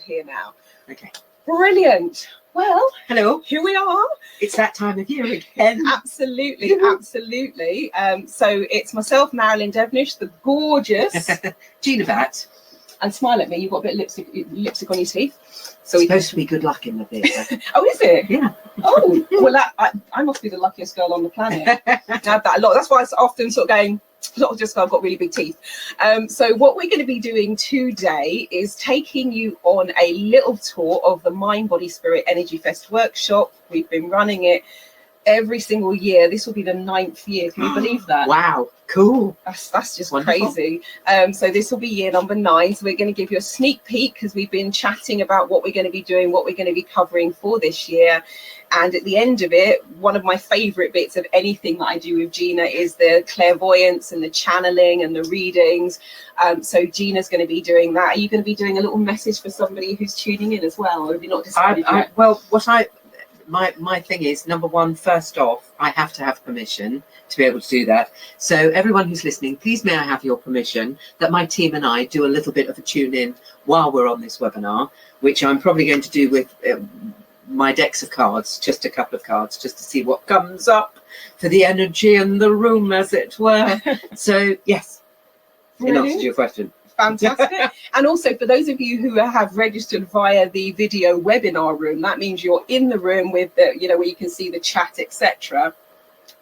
Here now. Okay. Brilliant. Well, hello. Here we are. It's that time of year again. Absolutely, absolutely. So it's myself, Marilyn Devonish, the gorgeous Gina Vat. And smile at me. You've got a bit of lipstick on your teeth. So it's supposed to be good luck in the theatre. Oh, is it? Yeah. Oh, well, I must be the luckiest girl on the planet. I have that a lot. That's why it's often sort of going. Not just I've got really big teeth. So what we're going to be doing today is taking you on a little tour of the Mind, Body, Spirit Energy Fest workshop. We've been running it every single year. This will be the 9th year. Can you believe that? Wow, cool. That's just wonderful. Crazy. So this will be year number 9. So we're going to give you a sneak peek because we've been chatting about what we're going to be doing, what we're going to be covering for this year. And at the end of it, one of my favorite bits of anything that I do with Gina is the clairvoyance and the channeling and the readings. So Gina's going to be doing that. Are you going to be doing a little message for somebody who's tuning in as well? Or have you not decided yet? Well, my thing is, number one, first off, I have to have permission to be able to do that. So everyone who's listening, please may I have your permission that my team and I do a little bit of a tune in while we're on this webinar, which I'm probably going to do with my decks of cards, just a couple of cards, just to see what comes up for the energy in the room, as it were. So yes, in answer to your question. Fantastic. And also for those of you who have registered via the video webinar room, that means you're in the room with the, where you can see the chat, etc.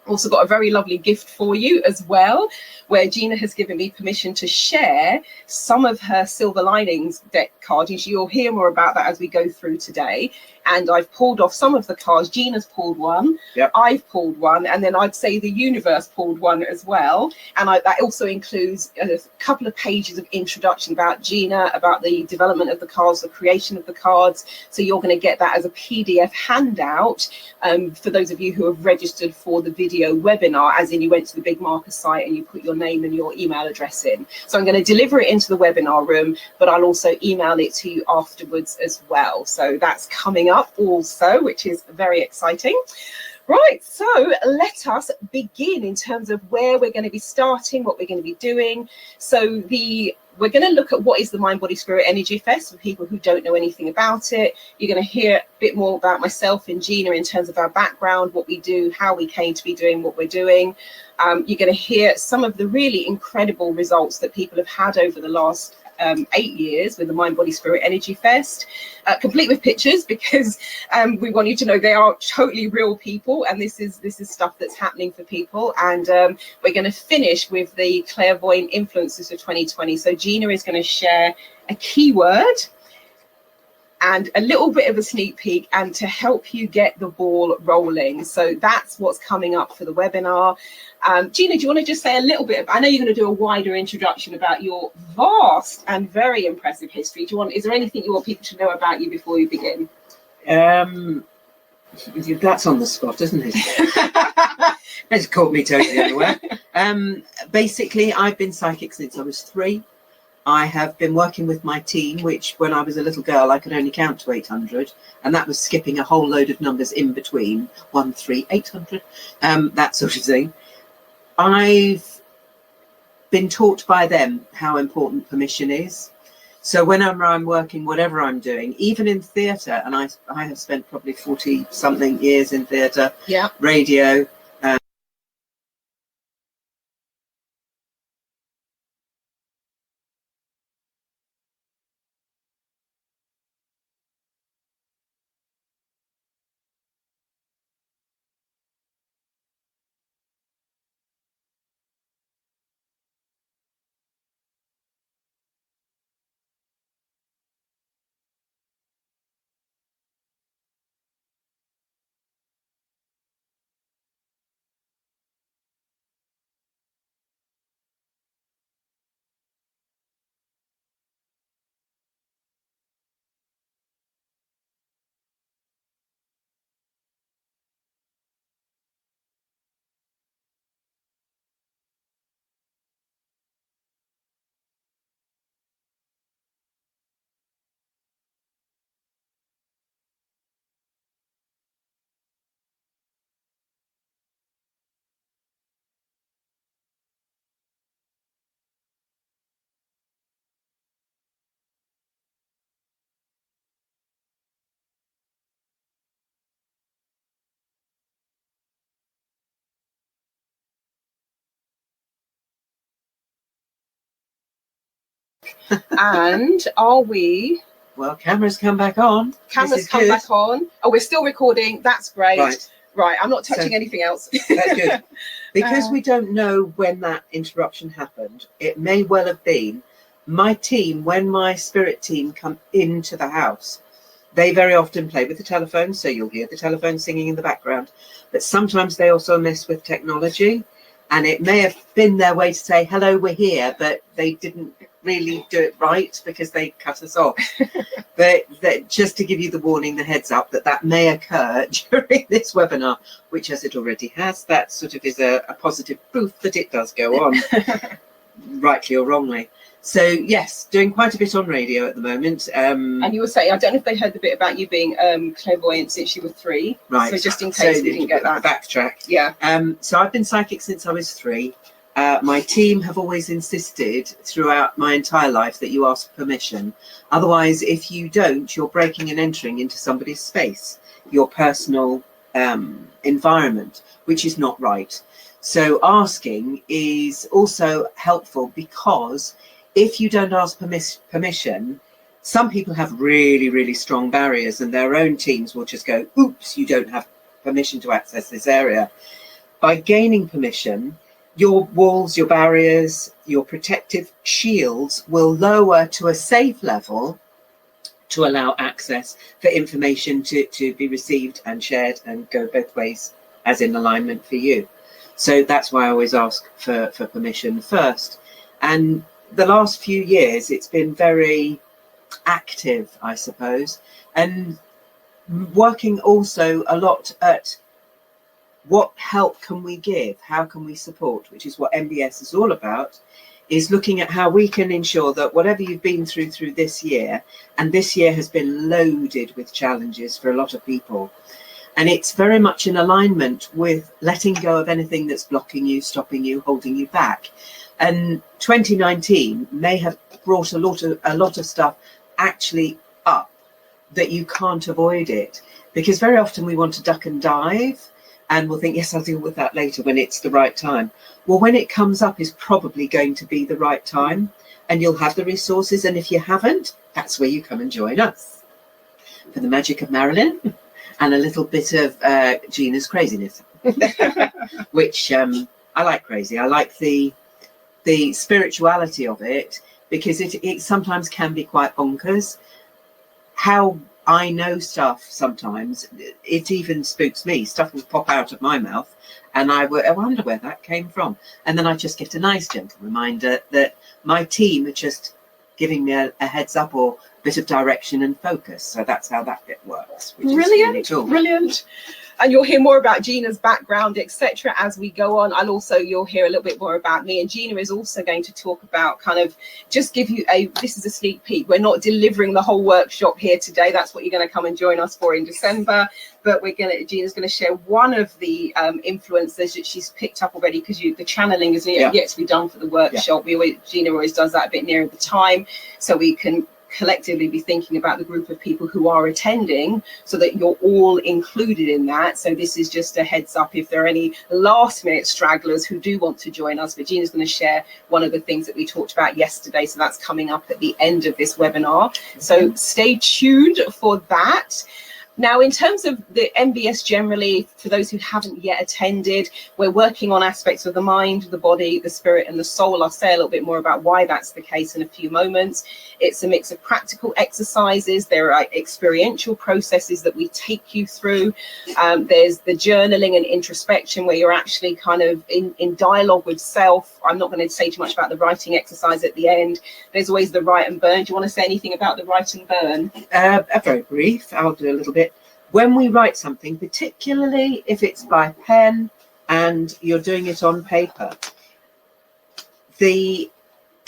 Also got a very lovely gift for you as well, where Gina has given me permission to share some of her Silver Linings deck cards. And you'll hear more about that as we go through today. And I've pulled off some of the cards. Gina's pulled one. Yep. I've pulled one. And then I'd say the universe pulled one as well. And that also includes a couple of pages of introduction about Gina, about the development of the cards, the creation of the cards. So you're going to get that as a PDF handout for those of you who have registered for the video webinar, as in you went to the Big Marker site and you put your name and your email address in. So I'm going to deliver it into the webinar room, but I'll also email it to you afterwards as well. So that's coming up also, which is very exciting. Right, so let us begin in terms of where we're going to be starting, what we're going to be doing. So we're going to look at what is the Mind, Body, Spirit Energy Fest for people who don't know anything about it. You're going to hear a bit more about myself and Gina in terms of our background, what we do, how we came to be doing what we're doing. You're going to hear some of the really incredible results that people have had over the last 8 years with the Mind, Body, Spirit Energy Fest, complete with pictures, because we want you to know they are totally real people, and this is stuff that's happening for people. And we're going to finish with the clairvoyant influences of 2020. So Gina is going to share a keyword and a little bit of a sneak peek, and to help you get the ball rolling. So that's what's coming up for the webinar. Gina, do you want to just say a little bit? I know you're going to do a wider introduction about your vast and very impressive history. Is there anything you want people to know about you before you begin? That's on the spot, isn't it? It's caught me totally unaware. Basically, I've been psychic since I was 3. I have been working with my team, which when I was a little girl, I could only count to 800. And that was skipping a whole load of numbers in between, 1, 3, 800, that sort of thing. I've been taught by them how important permission is. So whenever I'm working, whatever I'm doing, even in theatre, and I have spent probably 40-something years in theatre, radio, And are we? Well, cameras come back on. Cameras come back on. Oh, we're still recording. That's great. Right, I'm not touching anything else. That's good. Because we don't know when that interruption happened, it may well have been my team, when my spirit team come into the house, they very often play with the telephone, so you'll hear the telephone singing in the background. But sometimes they also mess with technology, and it may have been their way to say, hello, we're here, but they didn't really do it right because they cut us off. But just to give you the warning, the heads up that may occur during this webinar, which, as it already has, that sort of is a positive proof that it does go on, rightly or wrongly. So yes, doing quite a bit on radio at the moment. And you were saying, I don't know if they heard the bit about you being clairvoyant since you were 3. Right. So just in case we didn't get that. Backtrack. Yeah. So I've been psychic since I was 3. My team have always insisted throughout my entire life that you ask permission. Otherwise, if you don't, you're breaking and entering into somebody's space, your personal environment, which is not right. So asking is also helpful, because if you don't ask permission, some people have really, really strong barriers, and their own teams will just go, oops, you don't have permission to access this area. By gaining permission, your walls, your barriers, your protective shields will lower to a safe level to allow access for information to be received and shared and go both ways as in alignment for you. So that's why I always ask for permission first. And the last few years, it's been very active, I suppose, and working also a lot at what help can we give, how can we support, which is what MBS is all about, is looking at how we can ensure that whatever you've been through this year, and this year has been loaded with challenges for a lot of people, and it's very much in alignment with letting go of anything that's blocking you, stopping you, holding you back. And 2019 may have brought a lot of stuff actually up that you can't avoid it, because very often we want to duck and dive and we'll think, yes, I'll deal with that later when it's the right time. Well, when it comes up is probably going to be the right time, and you'll have the resources. And if you haven't, that's where you come and join us for the magic of Marilyn and a little bit of Gina's craziness, which I like crazy. I like the spirituality of it, because it sometimes can be quite bonkers. How I know stuff sometimes, it even spooks me. Stuff will pop out of my mouth and I wonder where that came from. And then I just get a nice gentle reminder that my team are just giving me a heads up or a bit of direction and focus. So that's how that bit works. Which brilliant, is really cool. Brilliant. And you'll hear more about Gina's background, etc. as we go on. And also you'll hear a little bit more about me. And Gina is also going to talk about kind of just give you this is a sneak peek. We're not delivering the whole workshop here today. That's what you're going to come and join us for in December. But Gina's going to share one of the influences that she's picked up already, because the channeling is yet to be done for the workshop. Yeah. Gina always does that a bit nearer the time, so we can collectively be thinking about the group of people who are attending, so that you're all included in that. So this is just a heads up if there are any last minute stragglers who do want to join us. But Gina's going to share one of the things that we talked about yesterday, so that's coming up at the end of this webinar. So stay tuned for that. Now, in terms of the MBS generally, for those who haven't yet attended, we're working on aspects of the mind, the body, the spirit, and the soul. I'll say a little bit more about why that's the case in a few moments. It's a mix of practical exercises. There are experiential processes that we take you through. There's the journaling and introspection, where you're actually kind of in dialogue with self. I'm not going to say too much about the writing exercise at the end. There's always the write and burn. Do you want to say anything about the write and burn? A very brief. I'll do a little bit. When we write something, particularly if it's by pen and you're doing it on paper, the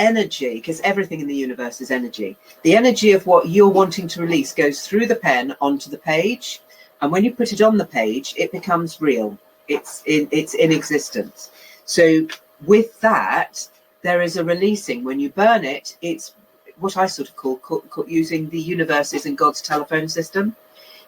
energy, because everything in the universe is energy, the energy of what you're wanting to release goes through the pen onto the page. And when you put it on the page, it becomes real. It's in existence. So with that, there is a releasing. When you burn it, it's what I sort of call using the universe's and God's telephone system.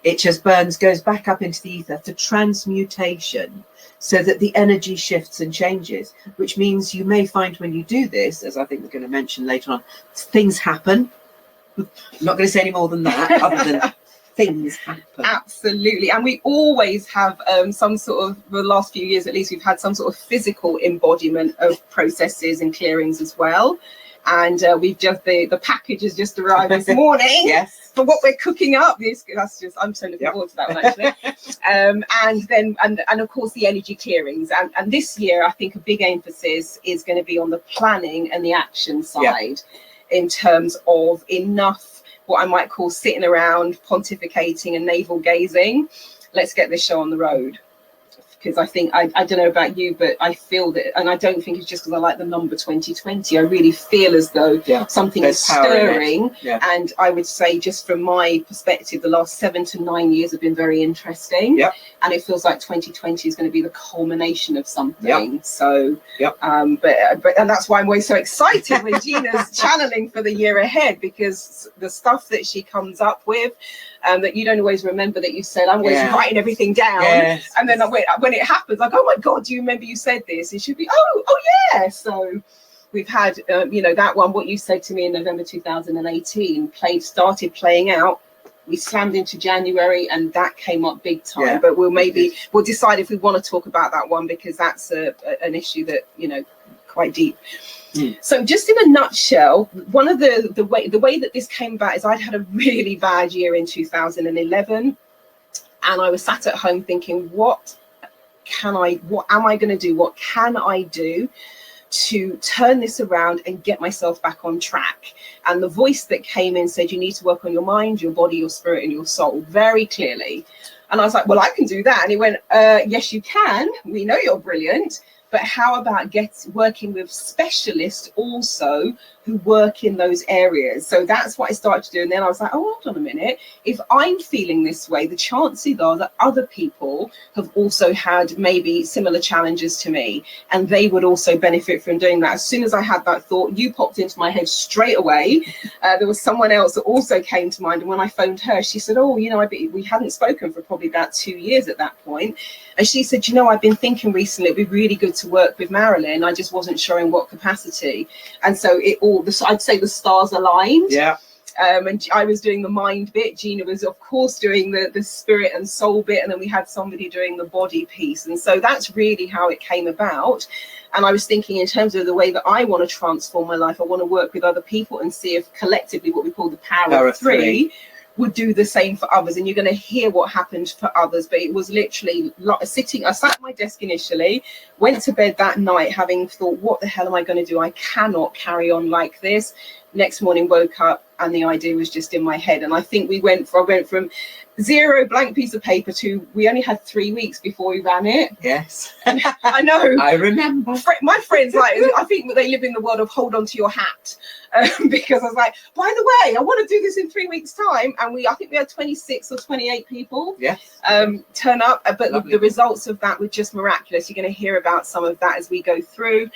it just goes back up into the ether to transmutation, so that the energy shifts and changes, which means you may find when you do this, as I think we're going to mention later on, things happen. I'm not going to say any more than that, other than things happen. Absolutely. And we always have some sort of, the last few years at least, we've had some sort of physical embodiment of processes and clearings as well. And we've just, the package has just arrived this morning. Yes. For what we're cooking up. That's just, I'm so looking forward to that one, actually. And then, and of course, the energy clearings. And this year, I think a big emphasis is going to be on the planning and the action side, in terms of enough, what I might call sitting around, pontificating and navel gazing. Let's get this show on the road. Because I think, I don't know about you, but I feel that, and I don't think it's just because I like the number 2020. I really feel as though something is stirring. And I would say, just from my perspective, the last 7 to 9 years have been very interesting. And it feels like 2020 is going to be the culmination of something. So, but and that's why I'm always so excited when Gina's channeling for the year ahead, because the stuff that she comes up with, that you don't always remember that you said. I'm always writing everything down, and then when it happens, like, oh my God, do you remember you said this? It should be, oh yeah. So we've had, that one, what you said to me in November 2018, started playing out. We slammed into January, and that came up big time. But we'll decide if we want to talk about that one, because that's an issue that, quite deep. So just in a nutshell, one of the way that this came about is I'd had a really bad year in 2011, and I was sat at home thinking, what am I going to do? What can I do to turn this around and get myself back on track? And the voice that came in said, you need to work on your mind, your body, your spirit, and your soul, very clearly. And I was like, well, I can do that. And he went, yes, you can. We know you're brilliant. But how about working with specialists also who work in those areas? So that's what I started to do. And then I was like, oh, hold on a minute. If I'm feeling this way, the chances are that other people have also had maybe similar challenges to me, and they would also benefit from doing that. As soon as I had that thought, you popped into my head straight away. There was someone else that also came to mind. And when I phoned her, she said, oh, we hadn't spoken for probably about 2 years at that point. And she said, I've been thinking recently it'd be really good to work with Marilyn. I just wasn't sure in what capacity. And so I'd say the stars aligned. And I was doing the mind bit. Gina was, of course, doing the spirit and soul bit. And then we had somebody doing the body piece. And so that's really how it came about. And I was thinking, in terms of the way that I want to transform my life, I want to work with other people and see if collectively what we call the power of three would do the same for others. And you're going to hear what happened for others. But it was literally I sat at my desk initially, went to bed that night having thought, what the hell am I going to do? I cannot carry on like this. Next morning, woke up and the idea was just in my head. And I think I went from zero blank piece of paper to, we only had 3 weeks before we ran it. Yes. I know. I remember. My friends, I think they live in the world of hold on to your hat. Because I was like, by the way, I want to do this in 3 weeks' time. And I think we had 26 or 28 people turn up. But the results of that were just miraculous. You're going to hear about some of that as we go through.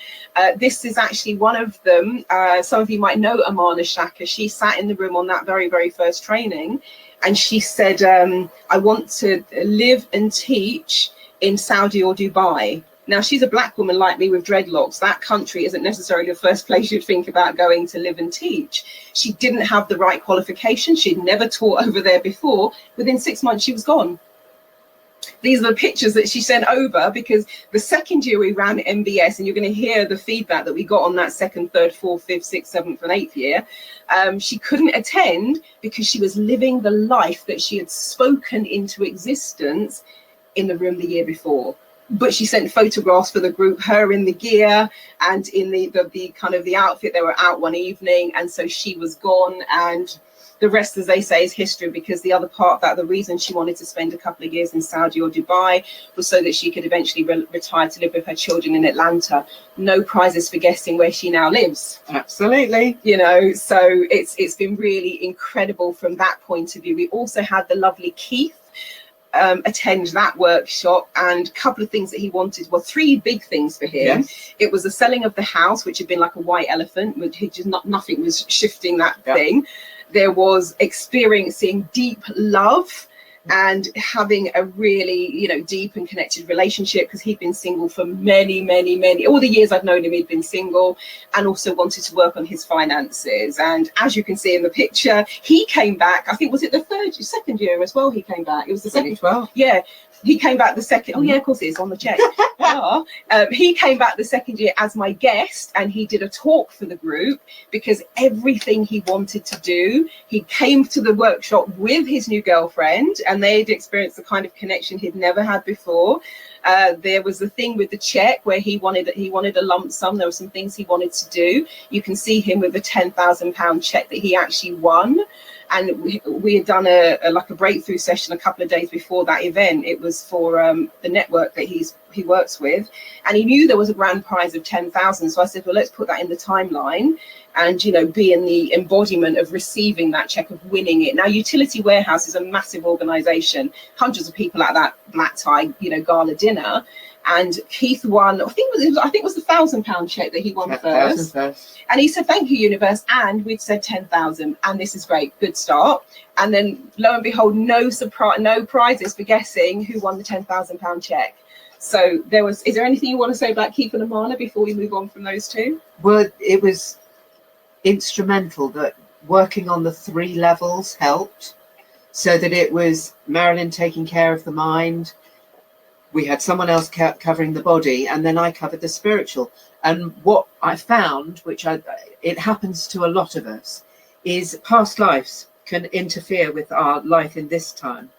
This is actually one of them. Some of you might know Amana Shaka. She sat in the room on that very, very first training. And she said, I want to live and teach in Saudi or Dubai. Now, she's a black woman like me with dreadlocks. That country isn't necessarily the first place you'd think about going to live and teach. She didn't have the right qualifications. She'd never taught over there before. Within 6 months, she was gone. These are the pictures that she sent over, because the second year we ran MBS, and you're going to hear the feedback that we got on that second, third, fourth, fifth, sixth, seventh, and eighth year. She couldn't attend because she was living the life that she had spoken into existence in the room the year before. But she sent photographs for the group, her in the gear and in the kind of the outfit. They were out one evening, and so she was gone. And the rest, as they say, is history, because the other part of that, the reason she wanted to spend a couple of years in Saudi or Dubai was so that she could eventually retire to live with her children in Atlanta. No prizes for guessing where she now lives. Absolutely. So it's been really incredible from that point of view. We also had the lovely Keith attend that workshop, and a couple of things that he wanted, well, 3 big things for him. It was the selling of the house, which had been like a white elephant, which nothing was shifting that thing. There was experiencing deep love and having a really, you know, deep and connected relationship, because he'd been single for many all the years I've known him. He'd been single, and also wanted to work on his finances. And as you can see in the picture, he came back, I think, was it the second year as well? He came back, it was the second. 2012. Yeah, he came back the second. Oh yeah, of course it is on the check. He came back the second year as my guest, and he did a talk for the group, because everything he wanted to do, he came to the workshop with his new girlfriend, and they'd experienced the kind of connection he'd never had before. There was the thing with the check where he wanted a lump sum. There were some things he wanted to do. You can see him with a £10,000 check that he actually won. And we had done a breakthrough session a couple of days before that event. It was for the network that he works with, and he knew there was a grand prize of 10,000. So I said, well, let's put that in the timeline, and, you know, be in the embodiment of receiving that check, of winning it. Now, Utility Warehouse is a massive organisation, hundreds of people at that black tie, you know, gala dinner. And Keith won, I think it was the £1,000 check that he won first. And he said, thank you, universe. And we'd said 10,000. And this is great. Good start. And then lo and behold, no prizes for guessing who won the £10,000 check. So is there anything you want to say about Keith and Amana before we move on from those two? Well, it was instrumental that working on the 3 levels helped, so that it was Marilyn taking care of the mind, we had someone else covering the body, and then I covered the spiritual. And what I found, it happens to a lot of us, is past lives can interfere with our life in this time.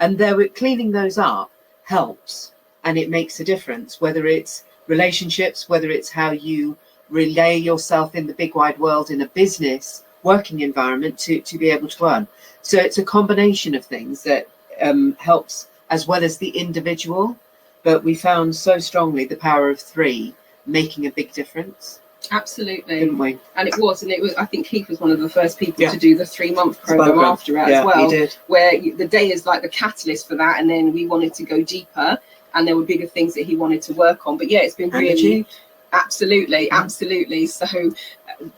And cleaning those up helps, and it makes a difference, whether it's relationships, whether it's how you relay yourself in the big wide world in a business working environment to be able to earn. So it's a combination of things that helps, as well as the individual, but we found so strongly the power of 3 making a big difference. Absolutely. Didn't we? And it was, I think Keith was one of the first people to do the 3-month program after that as well, he did. Where the day is like the catalyst for that, and then we wanted to go deper, and there were bigger things that he wanted to work on. But yeah, it's been really, absolutely. So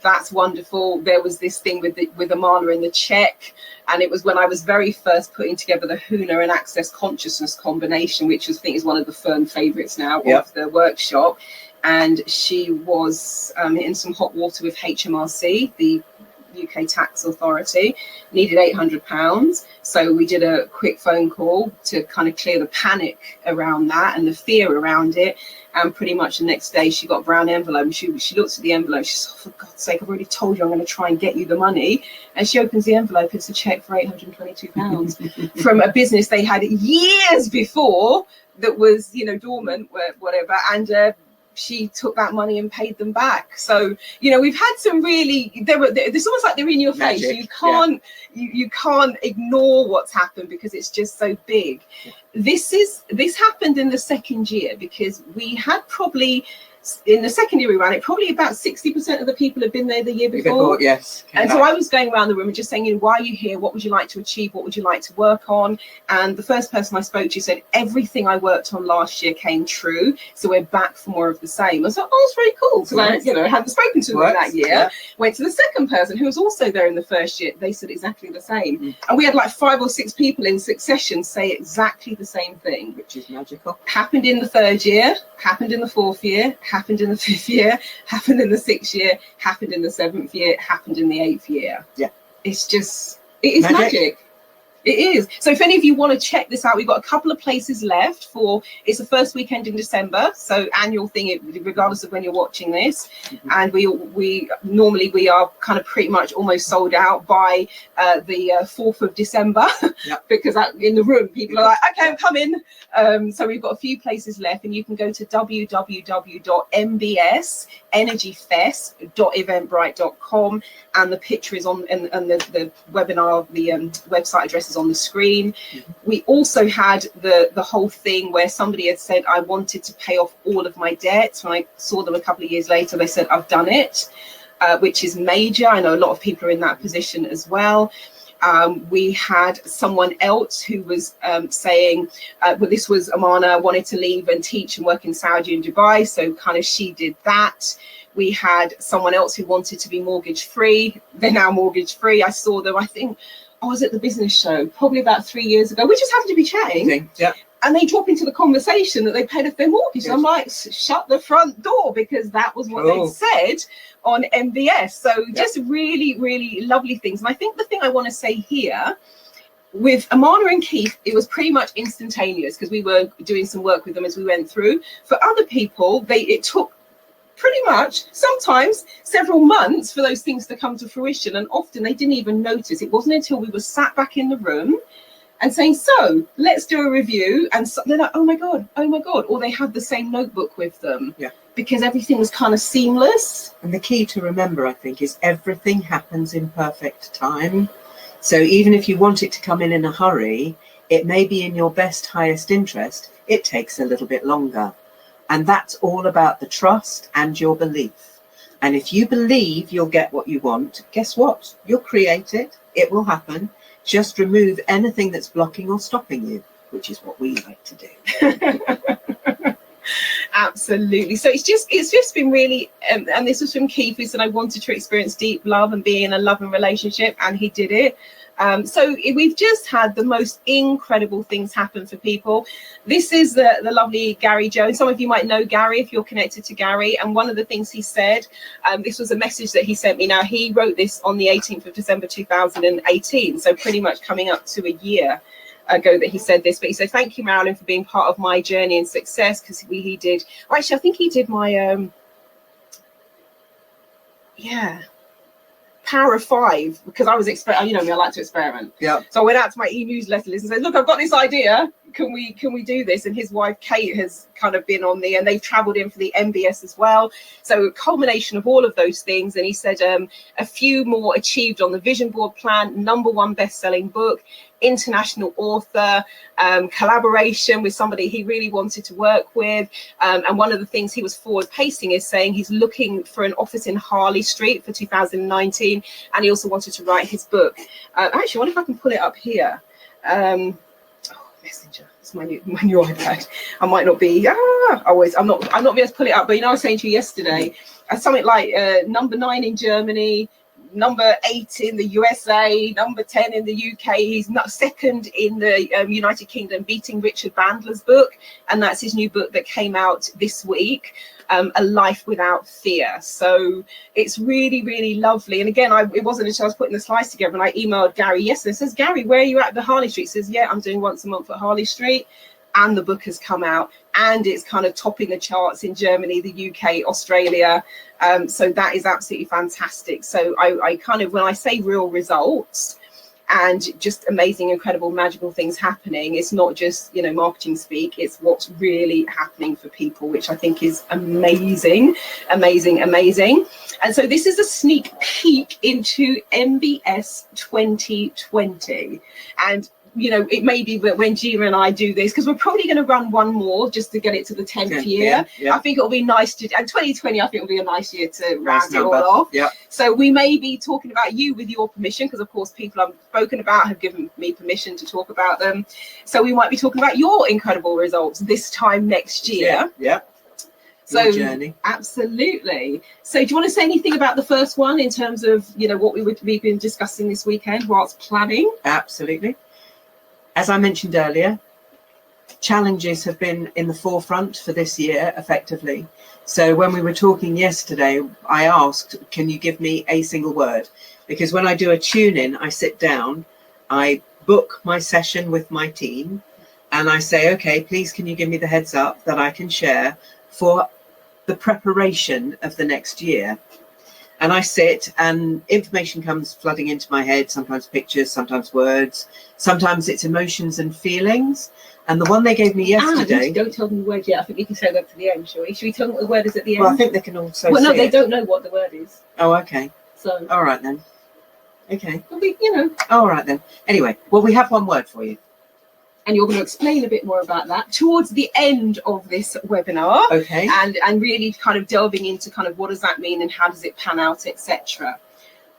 that's wonderful. There was this thing with Amana in the check, and it was when I was very first putting together the Huna and Access Consciousness combination, which I think is one of the firm favourites now of the workshop. And she was in some hot water with HMRC, the UK tax authority, needed £800. So we did a quick phone call to kind of clear the panic around that and the fear around it. And pretty much the next day she got a brown envelope, and she looks at the envelope. She said, oh, for God's sake, I've already told you I'm going to try and get you the money. And she opens the envelope. It's a check for £822 from a business they had years before that was, you know, dormant, whatever. And she took that money and paid them back. So, you know, we've had some really, it's almost like they're in your face. Magic. You can't ignore what's happened, because it's just so big. This happened in the second year, because we had probably, in the second year we ran it, probably about 60% of the people had been there the year before. Yes. And so I was going around the room and just saying, you know, why are you here? What would you like to achieve? What would you like to work on? And the first person I spoke to said, everything I worked on last year came true. So we're back for more of the same. I was like, oh, that's very cool. So I, hadn't spoken to them that year. Yeah. Went to the second person who was also there in the first year. They said exactly the same. And we had like 5 or 6 people in succession say exactly the same thing. Which is magical. Happened in the 3rd year, happened in the 4th year, happened in the 5th year, happened in the 6th year, happened in the 7th year, happened in the 8th year. Yeah. It's just, it is magic. It is. So if any of you want to check this out, we've got a couple of places left for, it's the first weekend in December, so annual thing, regardless of when you're watching this. And we normally are kind of pretty much almost sold out by the 4th of December, because in the room people are like, okay, I'm coming. So we've got a few places left, and you can go to www.mbs.energyfest.eventbrite.com, and the picture is on, and the webinar, the website address is on the screen. We also had the whole thing where somebody had said, I wanted to pay off all of my debts. When I saw them a couple of years later, they said, I've done it, which is major. I know a lot of people are in that position as well. We had someone else who was saying, well, this was Amana, wanted to leave and teach and work in Saudi and Dubai, so kind of she did that. We had someone else who wanted to be mortgage free. They're now mortgage free. I saw them, I think, I was at the business show probably about 3 years ago. We just happened to be chatting. Yeah. And they drop into the conversation that they paid off their mortgage. Yes. I'm like, shut the front door, because that was what they said on MBS. So just really, really lovely things. And I think the thing I want to say here with Amana and Keith, it was pretty much instantaneous, because we were doing some work with them as we went through. For other people, it took pretty much sometimes several months for those things to come to fruition. And often they didn't even notice. It wasn't until we were sat back in the room and saying, so let's do a review. And so they're like, oh my God. Or they had the same notebook with them. Yeah. Because everything was kind of seamless. And the key to remember, I think, is everything happens in perfect time. So even if you want it to come in a hurry, it may be in your best, highest interest. It takes a little bit longer. And that's all about the trust and your belief. And if you believe you'll get what you want, guess what? You'll create it. It will happen. Just remove anything that's blocking or stopping you, which is what we like to do. Absolutely. So it's just been really, and this was from Keith, who said, I wanted to experience deep love and be in a loving relationship, and he did it. So we've just had the most incredible things happen for people. This is the lovely Gary Jones. Some of you might know Gary if you're connected to Gary. And one of the things he said, this was a message that he sent me. Now, he wrote this on the 18th of December 2018. So pretty much coming up to a year ago that he said this. But he said, thank you, Marilyn, for being part of my journey and success. Because he did, actually, I think he did my, Power of 5, because I was you know me, I like to experiment. Yeah. So I went out to my e-newsletter list and said, look, I've got this idea. Can we do this? And his wife Kate has kind of been on and they've traveled in for the MBS as well. So a culmination of all of those things. And he said a few more achieved on the vision board plan, #1 best-selling book, international author, collaboration with somebody he really wanted to work with. And one of the things he was forward pacing is saying he's looking for an office in Harley Street for 2019. And he also wanted to write his book. Actually, I wonder if I can pull it up here. Messenger. It's my new iPad. I might not be. I'm not be able to pull it up. But you know, I was saying to you yesterday, something like #9 in Germany, #8 in the USA, #10 in the UK. He's not second in the United Kingdom, beating Richard Bandler's book, and that's his new book that came out this week. A Life Without Fear. So it's really, really lovely. And again, it wasn't until I was putting the slides together and I emailed Gary yesterday. It says, Gary, where are you at the Harley Street? He says, yeah, I'm doing once a month at Harley Street. And the book has come out and it's kind of topping the charts in Germany, the UK, Australia. So that is absolutely fantastic. So I kind of, when I say real results, and just amazing, incredible, magical things happening. It's not just, marketing speak. It's what's really happening for people, which I think is amazing, amazing, amazing. And so this is a sneak peek into MBS 2020. And it may be that when Gina and I do this, because we're probably going to run one more just to get it to the 10th year. Yeah. I think it'll be nice and 2020, I think will be a nice year to round it all off. Yeah. So we may be talking about you with your permission, because of course people I've spoken about have given me permission to talk about them. So we might be talking about your incredible results this time next year. Yeah. So journey. Absolutely. So do you want to say anything about the first one in terms of, what we've been discussing this weekend whilst planning? Absolutely. As I mentioned earlier, challenges have been in the forefront for this year, effectively. So when we were talking yesterday, I asked, can you give me a single word? Because when I do a tune-in, I sit down, I book my session with my team, and I say, okay, please, can you give me the heads up that I can share for the preparation of the next year? And I sit and information comes flooding into my head, sometimes pictures, sometimes words, sometimes it's emotions and feelings. And the one they gave me yesterday... don't tell them the word yet. I think we can say that to the end, shall we? Should we tell them what the word is at the end? Well, I think they can also no, they don't know what the word is. Oh, okay. So... All right, then. Okay. Well, All right, then. Anyway, well, we have one word for you. And you're going to explain a bit more about that towards the end of this webinar. Okay. And really kind of delving into kind of what does that mean and how does it pan out, etc.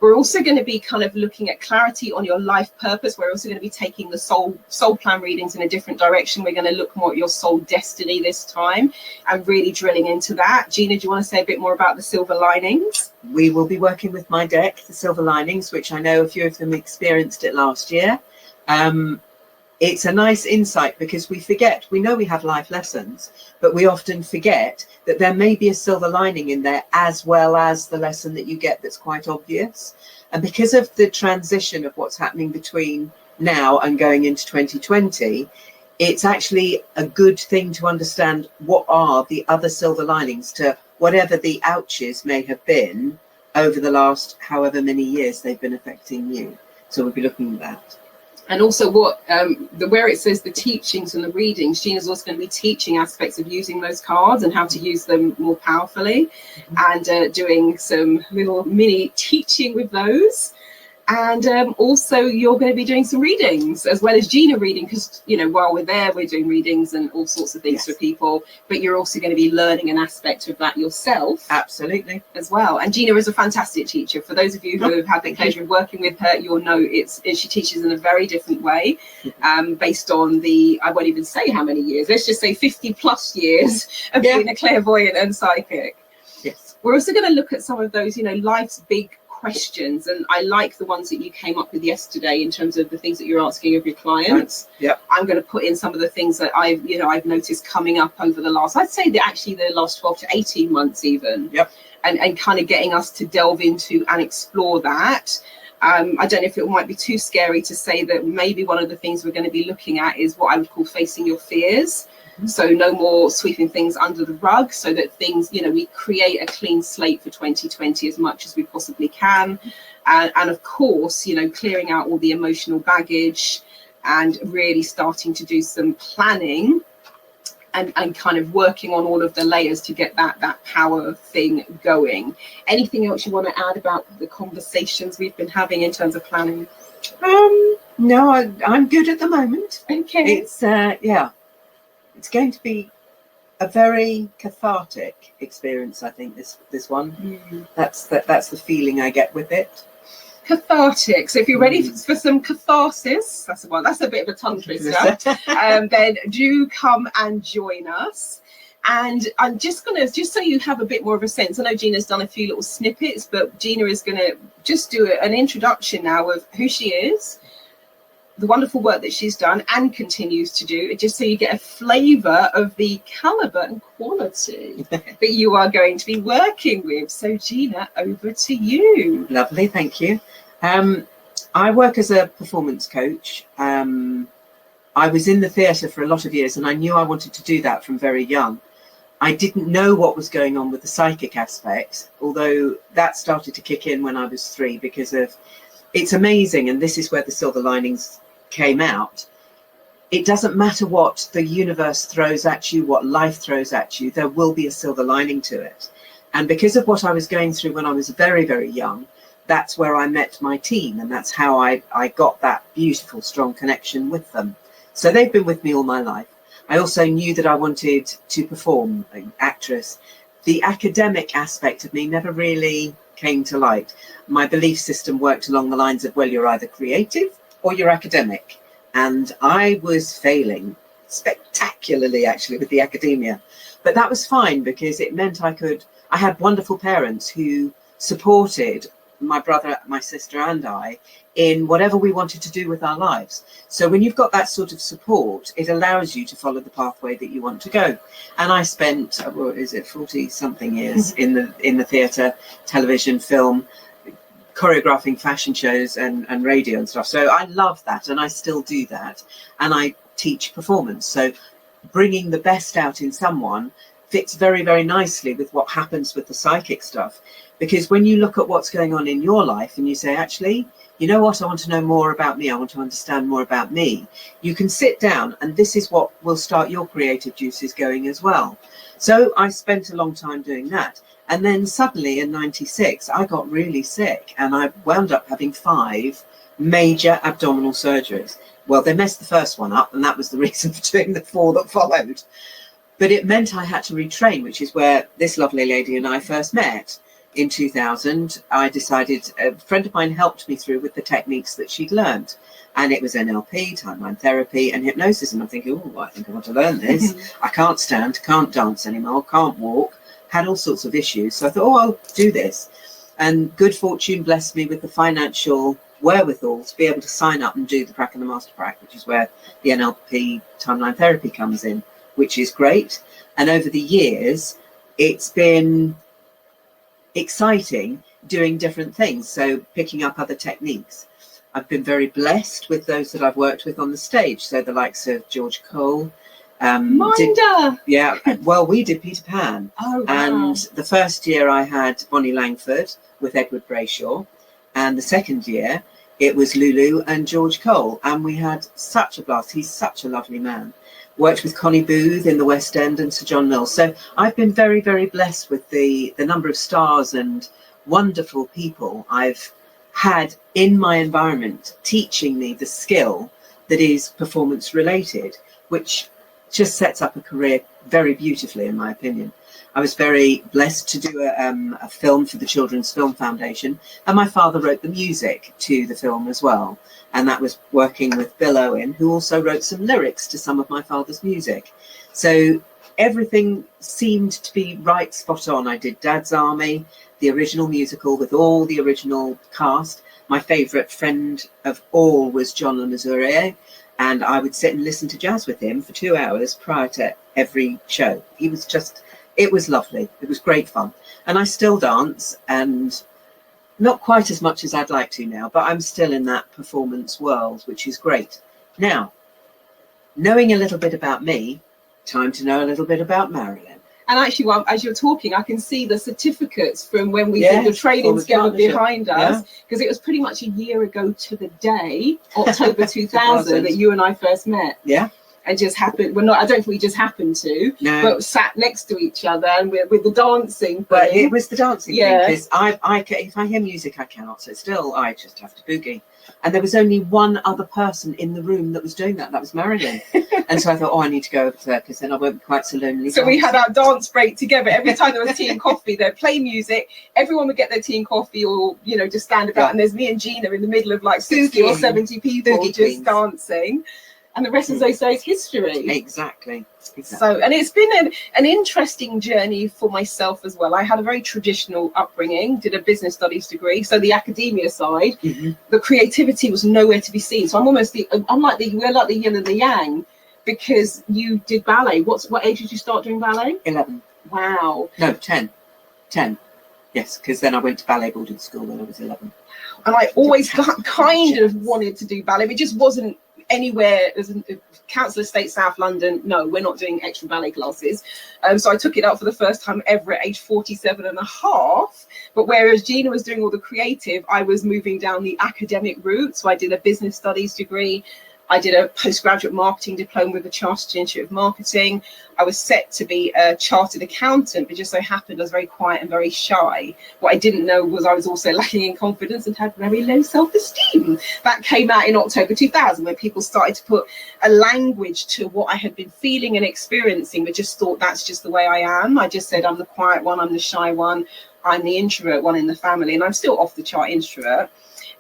We're also going to be kind of looking at clarity on your life purpose. We're also going to be taking the soul plan readings in a different direction. We're going to look more at your soul destiny this time and really drilling into that. Gina, do you want to say a bit more about the silver linings? We will be working with my deck, the silver linings, which I know a few of them experienced it last year. It's a nice insight because we know we have life lessons, but we often forget that there may be a silver lining in there as well as the lesson that you get that's quite obvious. And because of the transition of what's happening between now and going into 2020, it's actually a good thing to understand what are the other silver linings to whatever the ouches may have been over the last however many years they've been affecting you. So we'll be looking at that. And also what where it says the teachings and the readings, Gina's also going to be teaching aspects of using those cards and how to use them more powerfully, and doing some little mini teaching with those. And also you're going to be doing some readings as well as Gina reading, because, you know, while we're there, we're doing readings and all sorts of things for people, but you're also going to be learning an aspect of that yourself. Absolutely. As well. And Gina is a fantastic teacher. For those of you who have had the pleasure of working with her, you'll know she teaches in a very different way, based on I won't even say how many years, let's just say 50 plus years of being a clairvoyant and psychic. Yes. We're also going to look at some of those, you know, life's big questions, and I like the ones that you came up with yesterday in terms of the things that you're asking of your clients. Yep. I'm going to put in some of the things that I've noticed coming up over the last, I'd say the last 12 to 18 months even. Yep. And kind of getting us to delve into and explore that. I don't know if it might be too scary to say that maybe one of the things we're going to be looking at is what I would call facing your fears. So no more sweeping things under the rug, so that things, you know, we create a clean slate for 2020 as much as we possibly can. And of course, you know, clearing out all the emotional baggage and really starting to do some planning and kind of working on all of the layers to get that power thing going. Anything else you want to add about the conversations we've been having in terms of planning? No, I'm good at the moment. Okay. It's it's going to be a very cathartic experience, I think, this one. That's the feeling I get with it. Cathartic. So if you're ready for some catharsis, that's a bit of a tongue twister, then do come and join us. And I'm just so you have a bit more of a sense, I know Gina's done a few little snippets, but Gina is going to just do an introduction now of who she is, the wonderful work that she's done and continues to do, just so you get a flavour of the calibre and quality that you are going to be working with. So Gina, over to you. Lovely, thank you. I work as a performance coach. I was in the theatre for a lot of years, and I knew I wanted to do that from very young. I didn't know what was going on with the psychic aspects, although that started to kick in when I was 3, because of, it's amazing, and this is where the silver linings came out. It doesn't matter what the universe throws at you, what life throws at you, there will be a silver lining to it. And because of what I was going through when I was very, very young, that's where I met my team, and that's how I got that beautiful, strong connection with them. So they've been with me all my life. I also knew that I wanted to perform, an actress. The academic aspect of me never really came to light. My belief system worked along the lines of, well, you're either creative or you're academic. And I was failing spectacularly, actually, with the academia. But that was fine, because it meant I had wonderful parents who supported my brother, my sister and I in whatever we wanted to do with our lives. So when you've got that sort of support, it allows you to follow the pathway that you want to go. And I spent, 40-something years in the theatre, television, film, choreographing fashion shows and radio and stuff. So I love that, and I still do that. And I teach performance. So bringing the best out in someone fits very, very nicely with what happens with the psychic stuff. Because when you look at what's going on in your life and you say, actually, you know what, I want to know more about me, I want to understand more about me, you can sit down, and this is what will start your creative juices going as well. So I spent a long time doing that. And then suddenly in 96, I got really sick, and I wound up having 5 major abdominal surgeries. Well, they messed the first one up, and that was the reason for doing the 4 that followed. But it meant I had to retrain, which is where this lovely lady and I first met. in 2000, I decided, a friend of mine helped me through with the techniques that she'd learned. And it was NLP, timeline therapy, and hypnosis. And I'm thinking, oh, I think I want to learn this. I can't stand, can't dance anymore, can't walk, had all sorts of issues. So I thought, oh, I'll do this. And good fortune blessed me with the financial wherewithal to be able to sign up and do the Prac and the Master Prac, which is where the NLP timeline therapy comes in, which is great. And over the years, it's been exciting doing different things, so picking up other techniques. I've been very blessed with those that I've worked with on the stage, so the likes of George Cole. Well, we did Peter Pan. Oh, wow. And the first year I had Bonnie Langford with Edward Brayshaw, and the second year it was Lulu and George Cole, and we had such a blast. He's such a lovely man. Worked with Connie Booth in the West End and Sir John Mills. So I've been very, very blessed with the number of stars and wonderful people I've had in my environment teaching me the skill that is performance related, which just sets up a career very beautifully, in my opinion. I was very blessed to do a film for the Children's Film Foundation, and my father wrote the music to the film as well. And that was working with Bill Owen, who also wrote some lyrics to some of my father's music. So everything seemed to be right spot on. I did Dad's Army, the original musical with all the original cast. My favourite friend of all was John Le Mesurier, and I would sit and listen to jazz with him for 2 hours prior to every show. He was just, it was lovely. It was great fun. And I still dance, and not quite as much as I'd like to now, but I'm still in that performance world, which is great. Now, knowing a little bit about me, time to know a little bit about Marilyn. And actually, well, as you're talking, I can see the certificates from when we did the training together behind us, because it was pretty much a year ago to the day, October 2000, that you and I first met. Yeah. And just happened, well, not, I don't think we just happened to, but sat next to each other and with the dancing. But it was the dancing thing, because if I hear music, I cannot sit still. I just have to boogie. And there was only one other person in the room that was doing that. That was Marilyn. And so I thought, oh, I need to go over to her, because then I won't be quite so lonely. So we had our dance break together. Every time there was tea and coffee, they'd play music. Everyone would get their tea and coffee, or, you know, just stand about. And there's me and Gina in the middle of like 60 or 70 people just dancing. And the rest, as they say, is history. Exactly. So, and it's been an interesting journey for myself as well. I had a very traditional upbringing, did a business studies degree. So the academia side, the creativity was nowhere to be seen. So we're like the yin and the yang, because you did ballet. What age did you start doing ballet? 11. Wow. No, 10. 10. Yes, because then I went to ballet boarding school when I was 11. And I always kind of wanted to do ballet. It just wasn't anywhere. As Council Estate South London, no, we're not doing extra ballet classes. So I took it up for the first time ever at age 47 and a half. But whereas Gina was doing all the creative, I was moving down the academic route. So I did a business studies degree. I did a postgraduate marketing diploma with the Chartered Institute of Marketing. I was set to be a chartered accountant, but just so happened I was very quiet and very shy. What I didn't know was I was also lacking in confidence and had very low self-esteem. That came out in October 2000, when people started to put a language to what I had been feeling and experiencing, but just thought that's just the way I am. I just said I'm the quiet one, I'm the shy one, I'm the introvert one in the family, and I'm still off the chart introvert.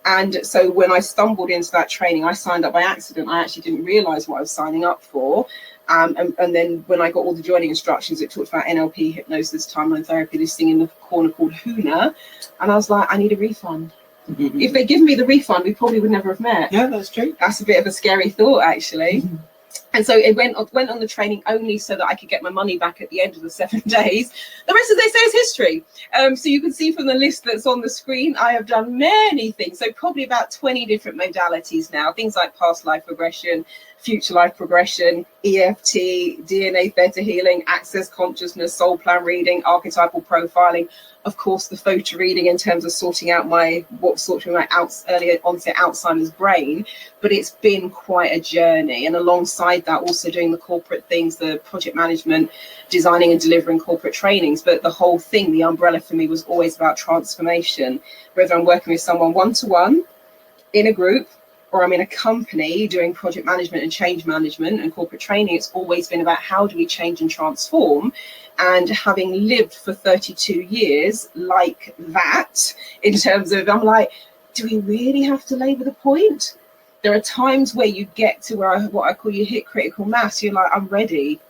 And so when I stumbled into that training, I signed up by accident. I actually didn't realize what I was signing up for. And then when I got all the joining instructions, it talked about NLP, hypnosis, timeline therapy, this thing in the corner called Huna. And I was like, I need a refund. If they give me the refund, we probably would never have met. Yeah, that's true. That's a bit of a scary thought, actually. And so it went on the training only so that I could get my money back at the end of the 7 days. The rest, as they say, is history. So you can see from the list that's on the screen, I have done many things. So probably about 20 different modalities now. Things like past life regression, future life progression, EFT, DNA theta healing, access consciousness, soul plan reading, archetypal profiling. Of course, the photo reading in terms of sorting out my early onset Alzheimer's brain. But it's been quite a journey. And alongside that, also doing the corporate things, the project management, designing and delivering corporate trainings. But the whole thing, the umbrella for me was always about transformation. Whether I'm working with someone one-to-one, in a group, or I'm in a company doing project management and change management and corporate training, it's always been about how do we change and transform. And having lived for 32 years like that, in terms of, I'm like, do we really have to labour the point? There are times where you get to where what I call you hit critical mass. You're like, I'm ready.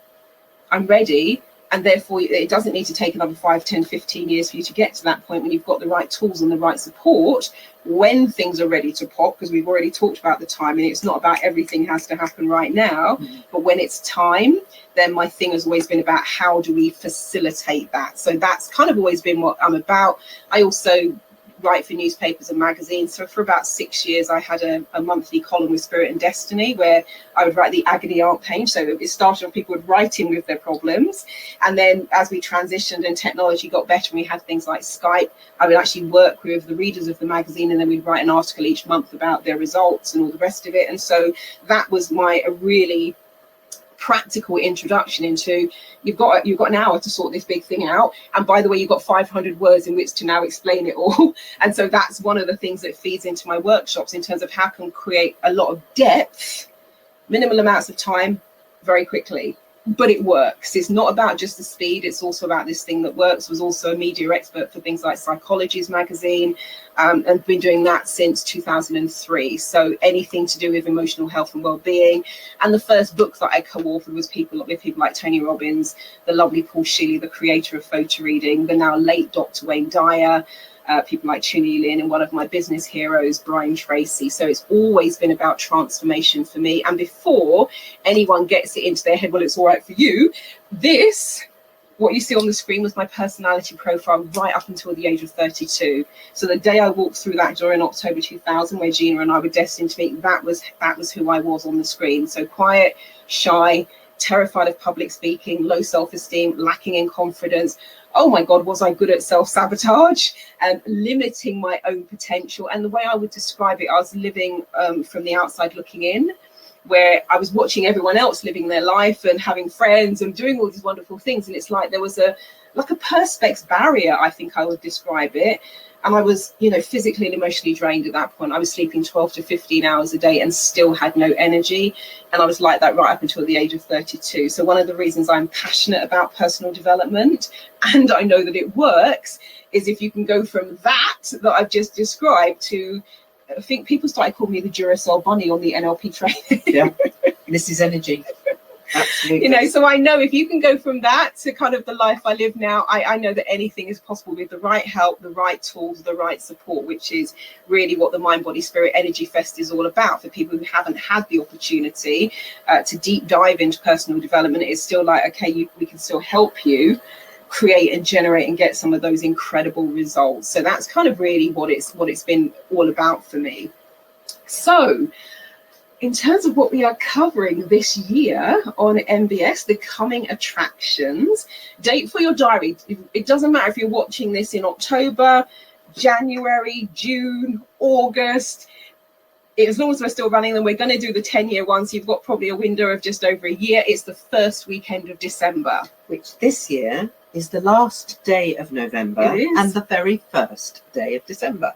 And therefore, it doesn't need to take another 5, 10, 15 years for you to get to that point when you've got the right tools and the right support when things are ready to pop, because we've already talked about the timing. It's not about everything has to happen right now, but when it's time, then my thing has always been about how do we facilitate that. So that's kind of always been what I'm about. I also write for newspapers and magazines. So for about 6 years, I had a monthly column with Spirit and Destiny, where I would write the agony aunt page. So it started on people would write in with their problems. And then as we transitioned and technology got better and we had things like Skype, I would actually work with the readers of the magazine, and then we'd write an article each month about their results and all the rest of it. And so that was a really practical introduction into you've got an hour to sort this big thing out, and by the way, you've got 500 words in which to now explain it all. And so that's one of the things that feeds into my workshops in terms of how can create a lot of depth, minimal amounts of time, very quickly. But it works. It's not about just the speed, it's also about this thing that works. Was also a media expert for things like Psychology's magazine, and been doing that since 2003. So anything to do with emotional health and well-being. And the first book that I co-authored was with people like Tony Robbins, the lovely Paul Shealy, the creator of photo reading, the now late Dr. Wayne Dyer, people like Chun-Yi Lin, and one of my business heroes, Brian Tracy. So it's always been about transformation for me. And before anyone gets it into their head, well, it's all right for you, what you see on the screen was my personality profile right up until the age of 32. So the day I walked through that door in October 2000, where Gina and I were destined to meet, that was who I was on the screen. So quiet, shy, terrified of public speaking, low self-esteem, lacking in confidence. Oh my God, was I good at self-sabotage and limiting my own potential? And the way I would describe it, I was living from the outside looking in, where I was watching everyone else living their life and having friends and doing all these wonderful things. And it's like there was a perspex barrier, I think I would describe it. And I was, physically and emotionally drained at that point. I was sleeping 12 to 15 hours a day and still had no energy. And I was like that right up until the age of 32. So one of the reasons I'm passionate about personal development, and I know that it works, is if you can go from that I've just described to, I think people started calling me the Duracell bunny on the NLP training. Yeah, this is energy. Absolutely. So I know if you can go from that to kind of the life I live now, I know that anything is possible with the right help, the right tools, the right support, which is really what the Mind, Body, Spirit Energy Fest is all about. For people who haven't had the opportunity to deep dive into personal development, it's still like, okay, we can still help you create and generate and get some of those incredible results. So that's kind of really what it's been all about for me. So in terms of what we are covering this year on MBS, the coming attractions, date for your diary. It doesn't matter if you're watching this in October, January, June, August. As long as we're still running them, we're going to do the 10-year ones. You've got probably a window of just over a year. It's the first weekend of December. Which this year is the last day of November and the very first day of December.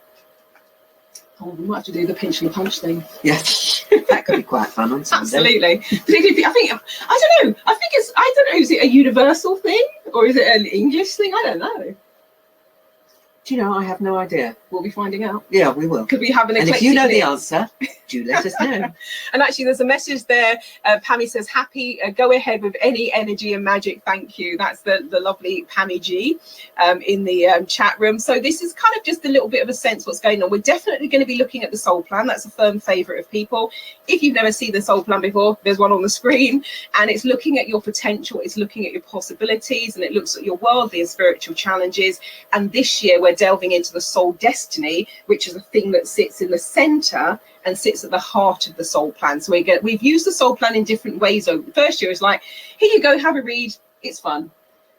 Oh, we might have to do the pinch and the punch thing. Yes, that could be quite fun on Sunday. Absolutely. Particularly, I don't know, is it a universal thing or is it an English thing? I don't know. Do you know, I have no idea. We'll be finding out. Yeah, we will. Could we have an eclectic And if you know mix? the answer, do let us know. And actually, there's a message there. Pammy says, happy, go ahead with any energy and magic. Thank you. That's the lovely Pammy G in the chat room. So this is kind of just a little bit of a sense what's going on. We're definitely going to be looking at the soul plan. That's a firm favorite of people. If you've never seen the soul plan before, there's one on the screen, and it's looking at your potential. It's looking at your possibilities, and it looks at your worldly and spiritual challenges. And this year, we're delving into the soul destiny, which is a thing that sits in the center and sits at the heart of the soul plan. So we've used the soul plan in different ways over the first year. It's like, here you go, have a read, it's fun.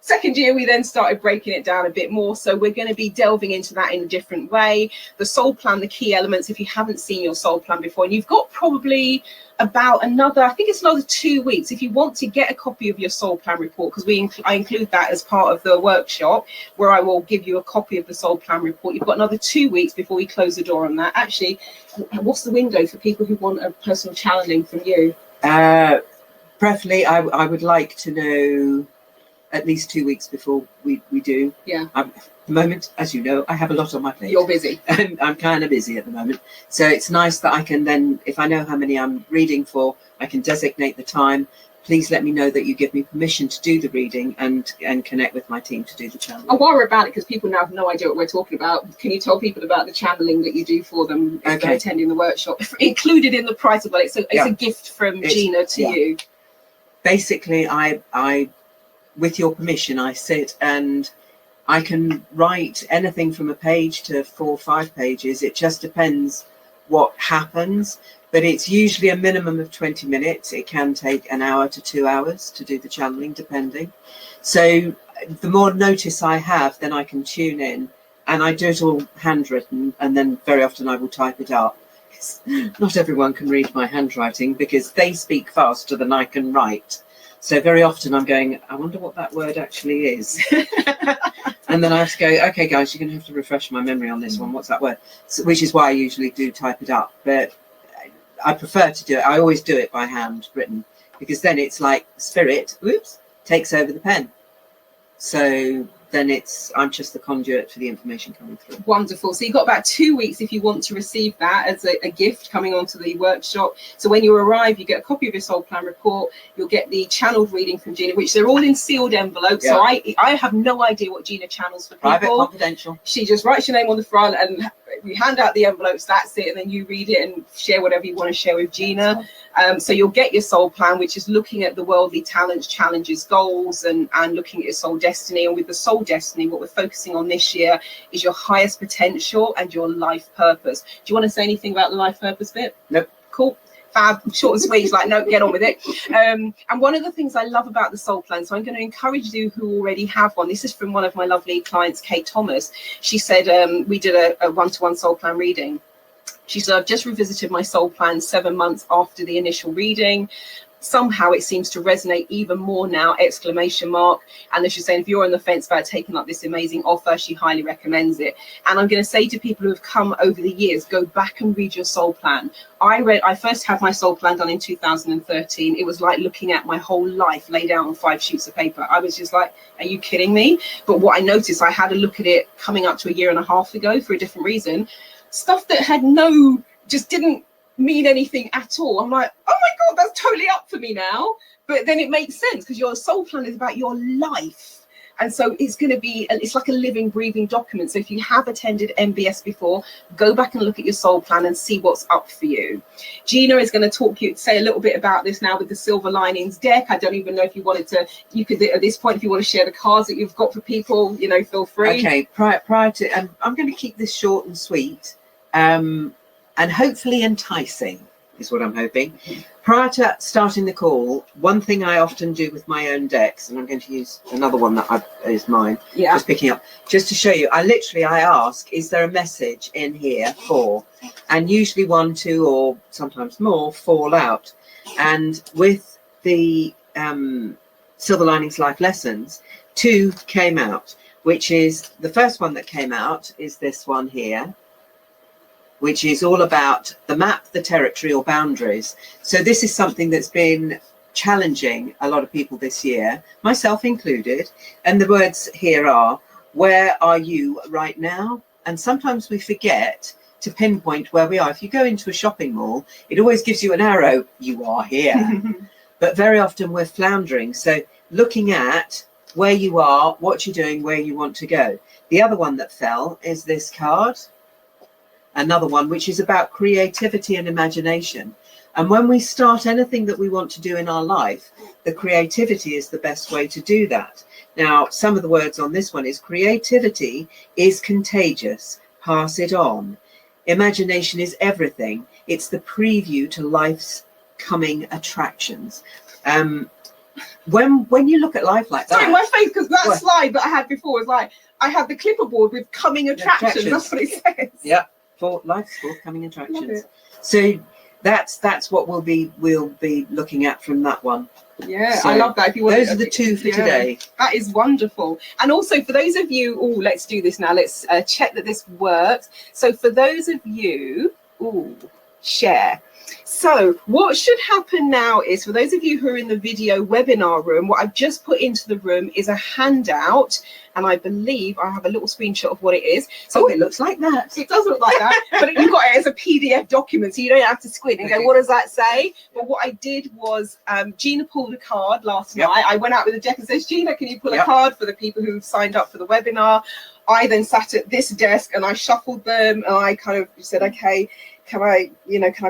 Second year, we then started breaking it down a bit more. So we're going to be delving into that in a different way. The soul plan, the key elements, if you haven't seen your soul plan before, and you've got probably about another, I think it's another 2 weeks, if you want to get a copy of your soul plan report, because I include that as part of the workshop, where I will give you a copy of the soul plan report. You've got another 2 weeks before we close the door on that. Actually, what's the window for people who want a personal channeling from you? Preferably, I would like to know at least 2 weeks before we do. Yeah. At the moment, as you know, I have a lot on my plate. You're busy. I'm kind of busy at the moment. So it's nice that I can then, if I know how many I'm reading for, I can designate the time. Please let me know that you give me permission to do the reading and connect with my team to do the channeling. I'll worry about it because people now have no idea what we're talking about. Can you tell people about the channeling that you do for them if they're attending the workshop? Included in the price of it. So it's a gift from Gina to you. Basically, I with your permission, I sit and I can write anything from a page to 4 or 5 pages. It just depends what happens, but it's usually a minimum of 20 minutes. It can take an hour to 2 hours to do the channeling, depending. So the more notice I have, then I can tune in, and I do it all handwritten, and then very often I will type it up. Not everyone can read my handwriting because they speak faster than I can write. So very often I'm going, I wonder what that word actually is. And then I have to go, okay, guys, you're going to have to refresh my memory on this one. What's that word? So, which is why I usually do type it up. But I prefer to do it. I always do it by hand written, because then it's like spirit, takes over the pen. So then I'm just the conduit for the information coming through. Wonderful. So you've got about 2 weeks if you want to receive that as a gift coming onto the workshop. So when you arrive, you get a copy of your soul plan report. You'll get the channeled reading from Gina, which they're all in sealed envelopes. Yeah. So I have no idea what Gina channels for people. Private, confidential. She just writes your name on the front and we hand out the envelopes. That's it. And then you read it and share whatever you want to share with Gina. So you'll get your soul plan, which is looking at the worldly talents, challenges, goals, and looking at your soul destiny. And with the soul destiny, what we're focusing on this year is your highest potential and your life purpose. Do you want to say anything about the life purpose bit? Nope. Cool. Fab, short and sweet. He's like, no, get on with it. And one of the things I love about the soul plan, so I'm going to encourage you who already have one. This is from one of my lovely clients, Kate Thomas. She said, we did a one-to-one soul plan reading. She said, I've just revisited my soul plan 7 months after the initial reading. Somehow it seems to resonate even more now, ! And then she's saying, if you're on the fence about taking up this amazing offer, she highly recommends it. And I'm going to say to people who have come over the years, go back and read your soul plan. I first had my soul plan done in 2013. It was like looking at my whole life laid out on 5 sheets of paper. I was just like, are you kidding me? But what I noticed, I had a look at it coming up to 1.5 years ago for a different reason. Stuff that had just didn't mean anything at all. I'm like, oh my God, that's totally up for me now. But then it makes sense because your soul plan is about your life. And so it's going to be, it's like a living, breathing document. So if you have attended MBS before, go back and look at your soul plan and see what's up for you. Gina is going to say a little bit about this now with the Silver Linings deck. I don't even know if you wanted to, you could at this point, if you want to share the cards that you've got for people, feel free. Okay, prior to, I'm going to keep this short and sweet. And hopefully enticing is what I'm hoping. Prior to starting the call, one thing I often do with my own decks, and I'm going to use another one that is mine, just picking up, just to show you, I ask, is there a message in here for? And usually 1, 2, or sometimes more fall out. And with the Silver Linings Life Lessons, 2 came out, which is, the first one that came out is this one here, which is all about the map, the territory or boundaries. So this is something that's been challenging a lot of people this year, myself included. And the words here are, where are you right now? And sometimes we forget to pinpoint where we are. If you go into a shopping mall, it always gives you an arrow, you are here. But very often we're floundering. So looking at where you are, what you're doing, where you want to go. The other one that fell is this card. Another one, which is about creativity and imagination. And when we start anything that we want to do in our life, the creativity is the best way to do that. Now, some of the words on this one is creativity is contagious. Pass it on. Imagination is everything. It's the preview to life's coming attractions. when you look at life like that. Sorry, my face, because that slide that I had before was like, I had the clipperboard with coming attractions. That's what it says. Yeah, for life's forthcoming attractions. So that's what we'll be looking at from that one. Yeah, so I love that. If you want, those are the two for today. That is wonderful. And also for those of you, let's do this now. Let's check that this works. So for those of you, share. So what should happen now is, for those of you who are in the video webinar room, what I've just put into the room is a handout, and I believe I have a little screenshot of what it is. So it looks like that. It does look like that, but you've got it as a PDF document, so you don't have to squint and go, what does that say? But what I did was, Gina pulled a card last night. I went out with a deck and says, Gina, can you pull a card for the people who signed up for the webinar? I then sat at this desk and I shuffled them, and I kind of said, okay, can I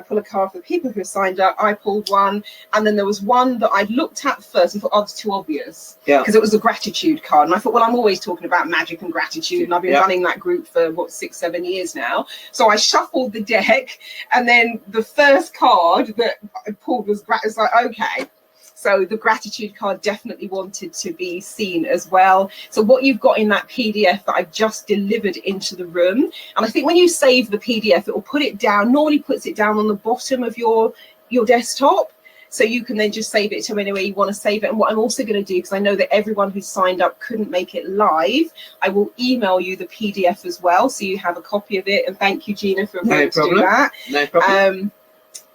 pull a card for the people who have signed up? I pulled one, and then there was one that I looked at first and thought, oh, it's too obvious, because it was a gratitude card, and I thought, well, I'm always talking about magic and gratitude, and I've been running that group for 6-7 years now. So I shuffled the deck, and then the first card that I pulled was like, okay. So the gratitude card definitely wanted to be seen as well. So what you've got in that PDF that I've just delivered into the room, and I think when you save the PDF, it will put it down, normally puts it down on the bottom of your desktop. So you can then just save it to anywhere you want to save it. And what I'm also going to do, because I know that everyone who signed up couldn't make it live, I will email you the PDF as well, so you have a copy of it. And thank you, Gina, for agreeing to do that. No problem.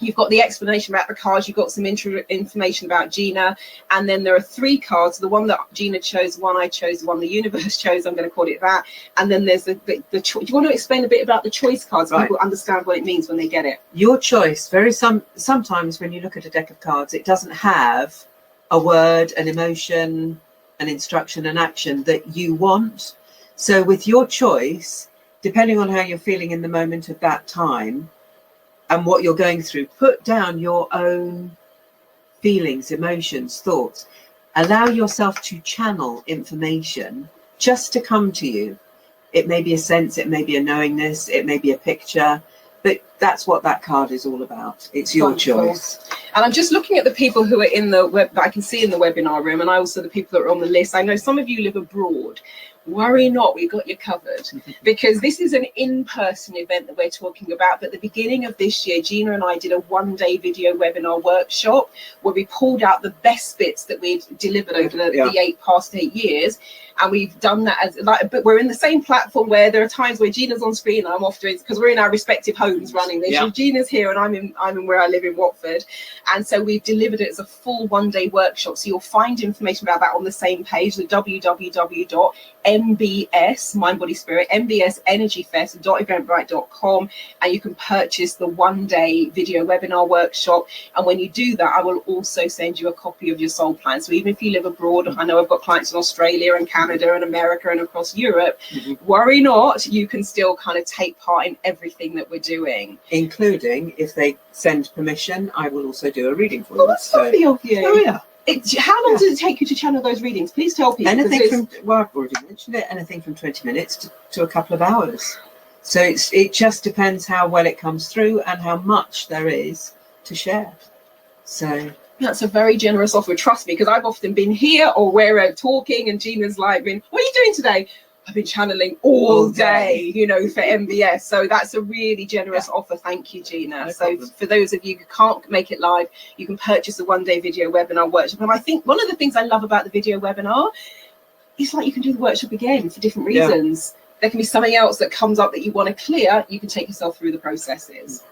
You've got the explanation about the cards, you've got some information about Gina, and then there are 3 cards. The one that Gina chose, the one I chose, the one the universe chose, I'm going to call it that. And then there's the choice. Do you want to explain a bit about the choice cards so people understand what it means when they get it? Your choice. Sometimes when you look at a deck of cards, it doesn't have a word, an emotion, an instruction, an action that you want. So with your choice, depending on how you're feeling in the moment of that time, and what you're going through, put down your own feelings, emotions, thoughts. Allow yourself to channel information just to come to you. It may be a sense, it may be a knowingness, it may be a picture, but that's what that card is all about. It's your choice. And I'm just looking at the people who are in the web that I can see in the webinar room, and I also the people that are on the list. I know some of you live abroad. Worry not, we've got you covered, because this is an in-person event that we're talking about. But at the beginning of this year, Gina and I did a one-day video webinar workshop where we pulled out the best bits that we'd delivered over the past 8 years. And we've done that as but we're in the same platform where there are times where Gina's on screen and I'm off doing, because we're in our respective homes running this. So Gina's here and I'm in where I live in Watford. And so we've delivered it as a full one-day workshop. So you'll find information about that on the same page, the www.mbs, Mind, Body, Spirit, mbsenergyfest.eventbrite.com, and you can purchase the one-day video webinar workshop. And when you do that, I will also send you a copy of your soul plan. So even if you live abroad, I know I've got clients in Australia and Canada and America and across Europe, worry not, you can still kind of take part in everything that we're doing. Including, if they send permission, I will also do a reading for you. That's lovely of you. Oh, yeah. How long does it take you to channel those readings? Please tell people. Anything from, well, I've already mentioned it, anything from 20 minutes to a couple of hours. So it just depends how well it comes through and how much there is to share. So that's a very generous offer, trust me, because I've often been here or we're talking and Gina's like, what are you doing today? I've been channeling all day, for MBS. So that's a really generous offer. Thank you, Gina. No problem. For those of you who can't make it live, you can purchase a one-day video webinar workshop. And I think one of the things I love about the video webinar is like you can do the workshop again for different reasons. There can be something else that comes up that you want to clear. You can take yourself through the processes.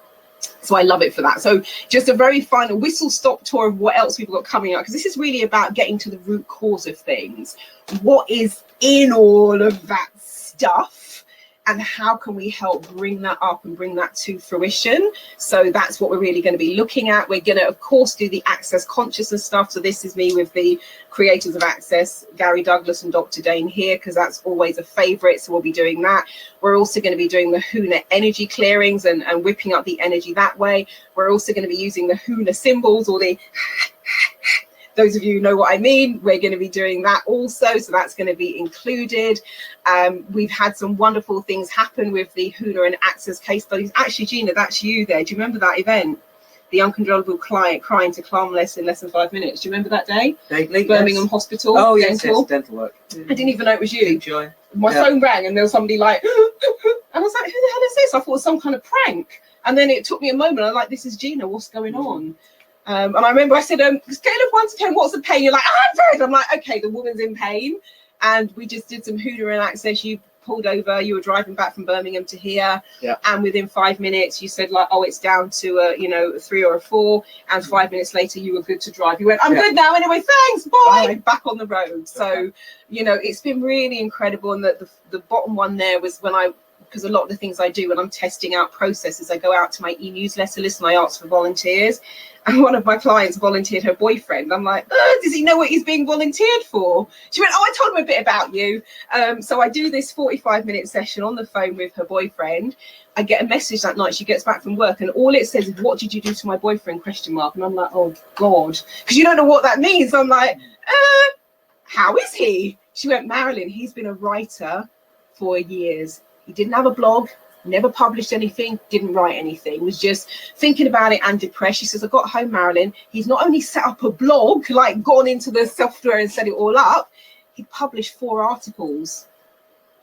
So I love it for that. So just a very final whistle-stop tour of what else we've got coming up, because this is really about getting to the root cause of things. What is in all of that stuff, and how can we help bring that up and bring that to fruition? So that's what we're really going to be looking at. We're going to, of course, do the Access Consciousness stuff. So this is me with the creators of Access, Gary Douglas and Dr. Dane here, because that's always a favorite. So we'll be doing that. We're also going to be doing the Huna energy clearings and whipping up the energy that way. We're also going to be using the Huna symbols, or the those of you who know what I mean, we're going to be doing that also. So that's going to be included. We've had some wonderful things happen with the Huna and Access case studies. Actually, Gina, that's you there. Do you remember that event? the uncontrollable client crying to calm less in less than 5 minutes. Do you remember that day? Vaguely, Birmingham yes. Hospital. Oh, yes, dental. yes, dental work. I didn't even know it was you. Enjoy. My phone rang and there was somebody like, and I was like, who the hell is this? I thought it was some kind of prank. And then it took me a moment. I'm like, this is Gina. What's going on? And I remember I said, scale of 1 to 10, what's the pain? You're like, 100. I'm like, okay, the woman's in pain. And we just did some Hoonah access. You pulled over, you were driving back from Birmingham to here. Yeah. And within 5 minutes, you said like, oh, it's down to a 3 or a 4. And 5 minutes later, you were good to drive. You went, I'm good now. Anyway, thanks. Bye. Back on the road. So, it's been really incredible. And the bottom one there was because a lot of the things I do when I'm testing out processes, I go out to my e-newsletter list and I ask for volunteers. And one of my clients volunteered her boyfriend. I'm like, does he know what he's being volunteered for? She went, I told him a bit about you. So I do this 45-minute session on the phone with her boyfriend. I get a message that night. She gets back from work and all it says is, what did you do to my boyfriend? ? And I'm like, oh, God, because you don't know what that means. I'm like, how is he? She went, Marilyn, he's been a writer for years. He didn't have a blog, never published anything, didn't write anything, was just thinking about it and depressed. She says, I got home, Marilyn. He's not only set up a blog, like gone into the software and set it all up, he published 4 articles.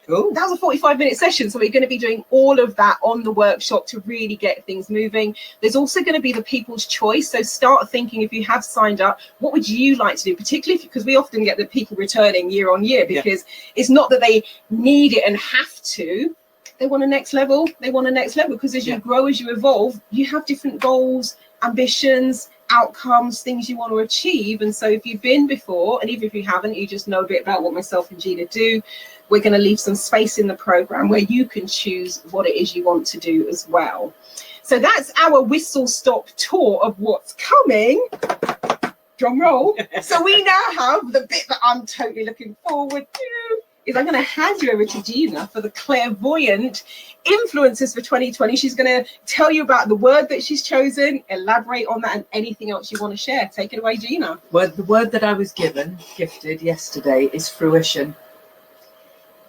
Cool. That was a 45-minute session. So we're going to be doing all of that on the workshop to really get things moving. There's also going to be the people's choice. So start thinking, if you have signed up, what would you like to do? Particularly because we often get the people returning year on year, because it's not that they need it and have to. They want a next level. They want a next level because as you grow, as you evolve, you have different goals, ambitions, outcomes, things you want to achieve. And so if you've been before, and even if you haven't, you just know a bit about what myself and Gina do, we're going to leave some space in the program where you can choose what it is you want to do as well. So that's our whistle stop tour of what's coming. Drum roll. So we now have the bit that I'm totally looking forward to. Is I'm going to hand you over to Gina for the clairvoyant influences for 2020. She's going to tell you about the word that she's chosen, elaborate on that, and anything else you want to share. Take it away, Gina. Well, the word that I was gifted yesterday is fruition,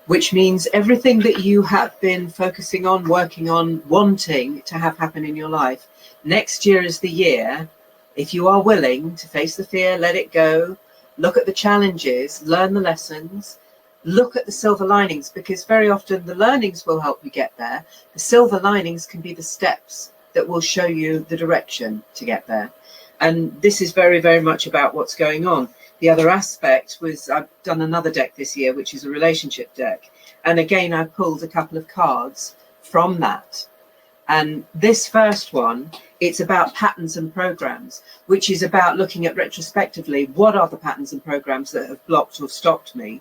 which means everything that you have been focusing on, working on, wanting to have happen in your life. Next year is the year, if you are willing to face the fear, let it go, look at the challenges, learn the lessons, look at the silver linings, because very often the learnings will help you get there. The silver linings can be the steps that will show you the direction to get there. And this is very, very much about what's going on. The other aspect was I've done another deck this year, which is a relationship deck. And again, I pulled a couple of cards from that. And this first one, it's about patterns and programs, which is about looking at retrospectively, what are the patterns and programs that have blocked or stopped me?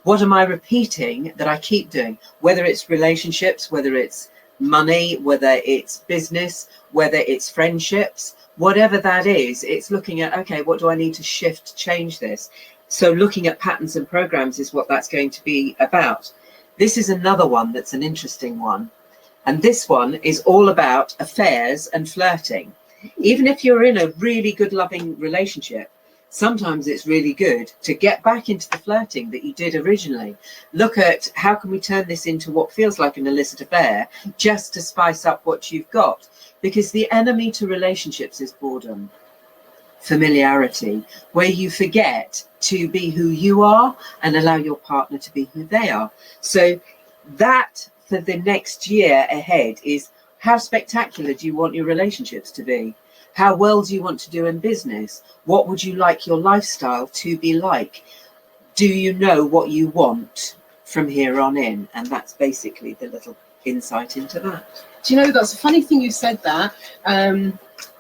What am I repeating that I keep doing? Whether it's relationships, whether it's money, whether it's business, whether it's friendships, whatever that is, it's looking at, okay, what do I need to shift to change this? So looking at patterns and programs is what that's going to be about. This is another one that's an interesting one. And this one is all about affairs and flirting. Even if you're in a really good, loving relationship, sometimes it's really good to get back into the flirting that you did originally. Look at how can we turn this into what feels like an illicit affair, just to spice up what you've got. Because the enemy to relationships is boredom, familiarity, where you forget to be who you are and allow your partner to be who they are. So that for the next year ahead is, how spectacular do you want your relationships to be? How well do you want to do in business? What would you like your lifestyle to be like? Do you know what you want from here on in? And that's basically the little insight into that. Do you know, that's a funny thing you said that.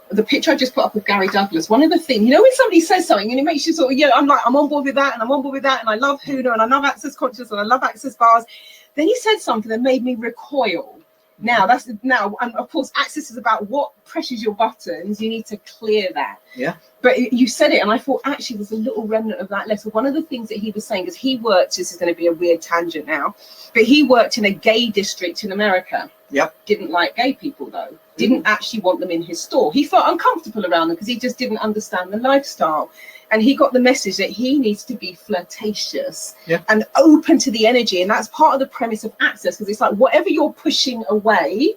The picture I just put up with Gary Douglas, one of the things, when somebody says something and it makes you sort of, I'm like, I'm on board with that and I'm on board with that and I love Hoonah and I love Access Conscious and I love Access Bars. Then he said something that made me recoil. Now, and of course, access is about what presses your buttons. You need to clear that. Yeah. But you said it, and I thought actually there's a little remnant of that left. So one of the things that he was saying is he worked. This is going to be a weird tangent now, but he worked in a gay district in America. Yep. Didn't like gay people though. Didn't actually want them in his store. He felt uncomfortable around them because he just didn't understand the lifestyle. And he got the message that he needs to be flirtatious and open to the energy. And that's part of the premise of access, because it's like whatever you're pushing away,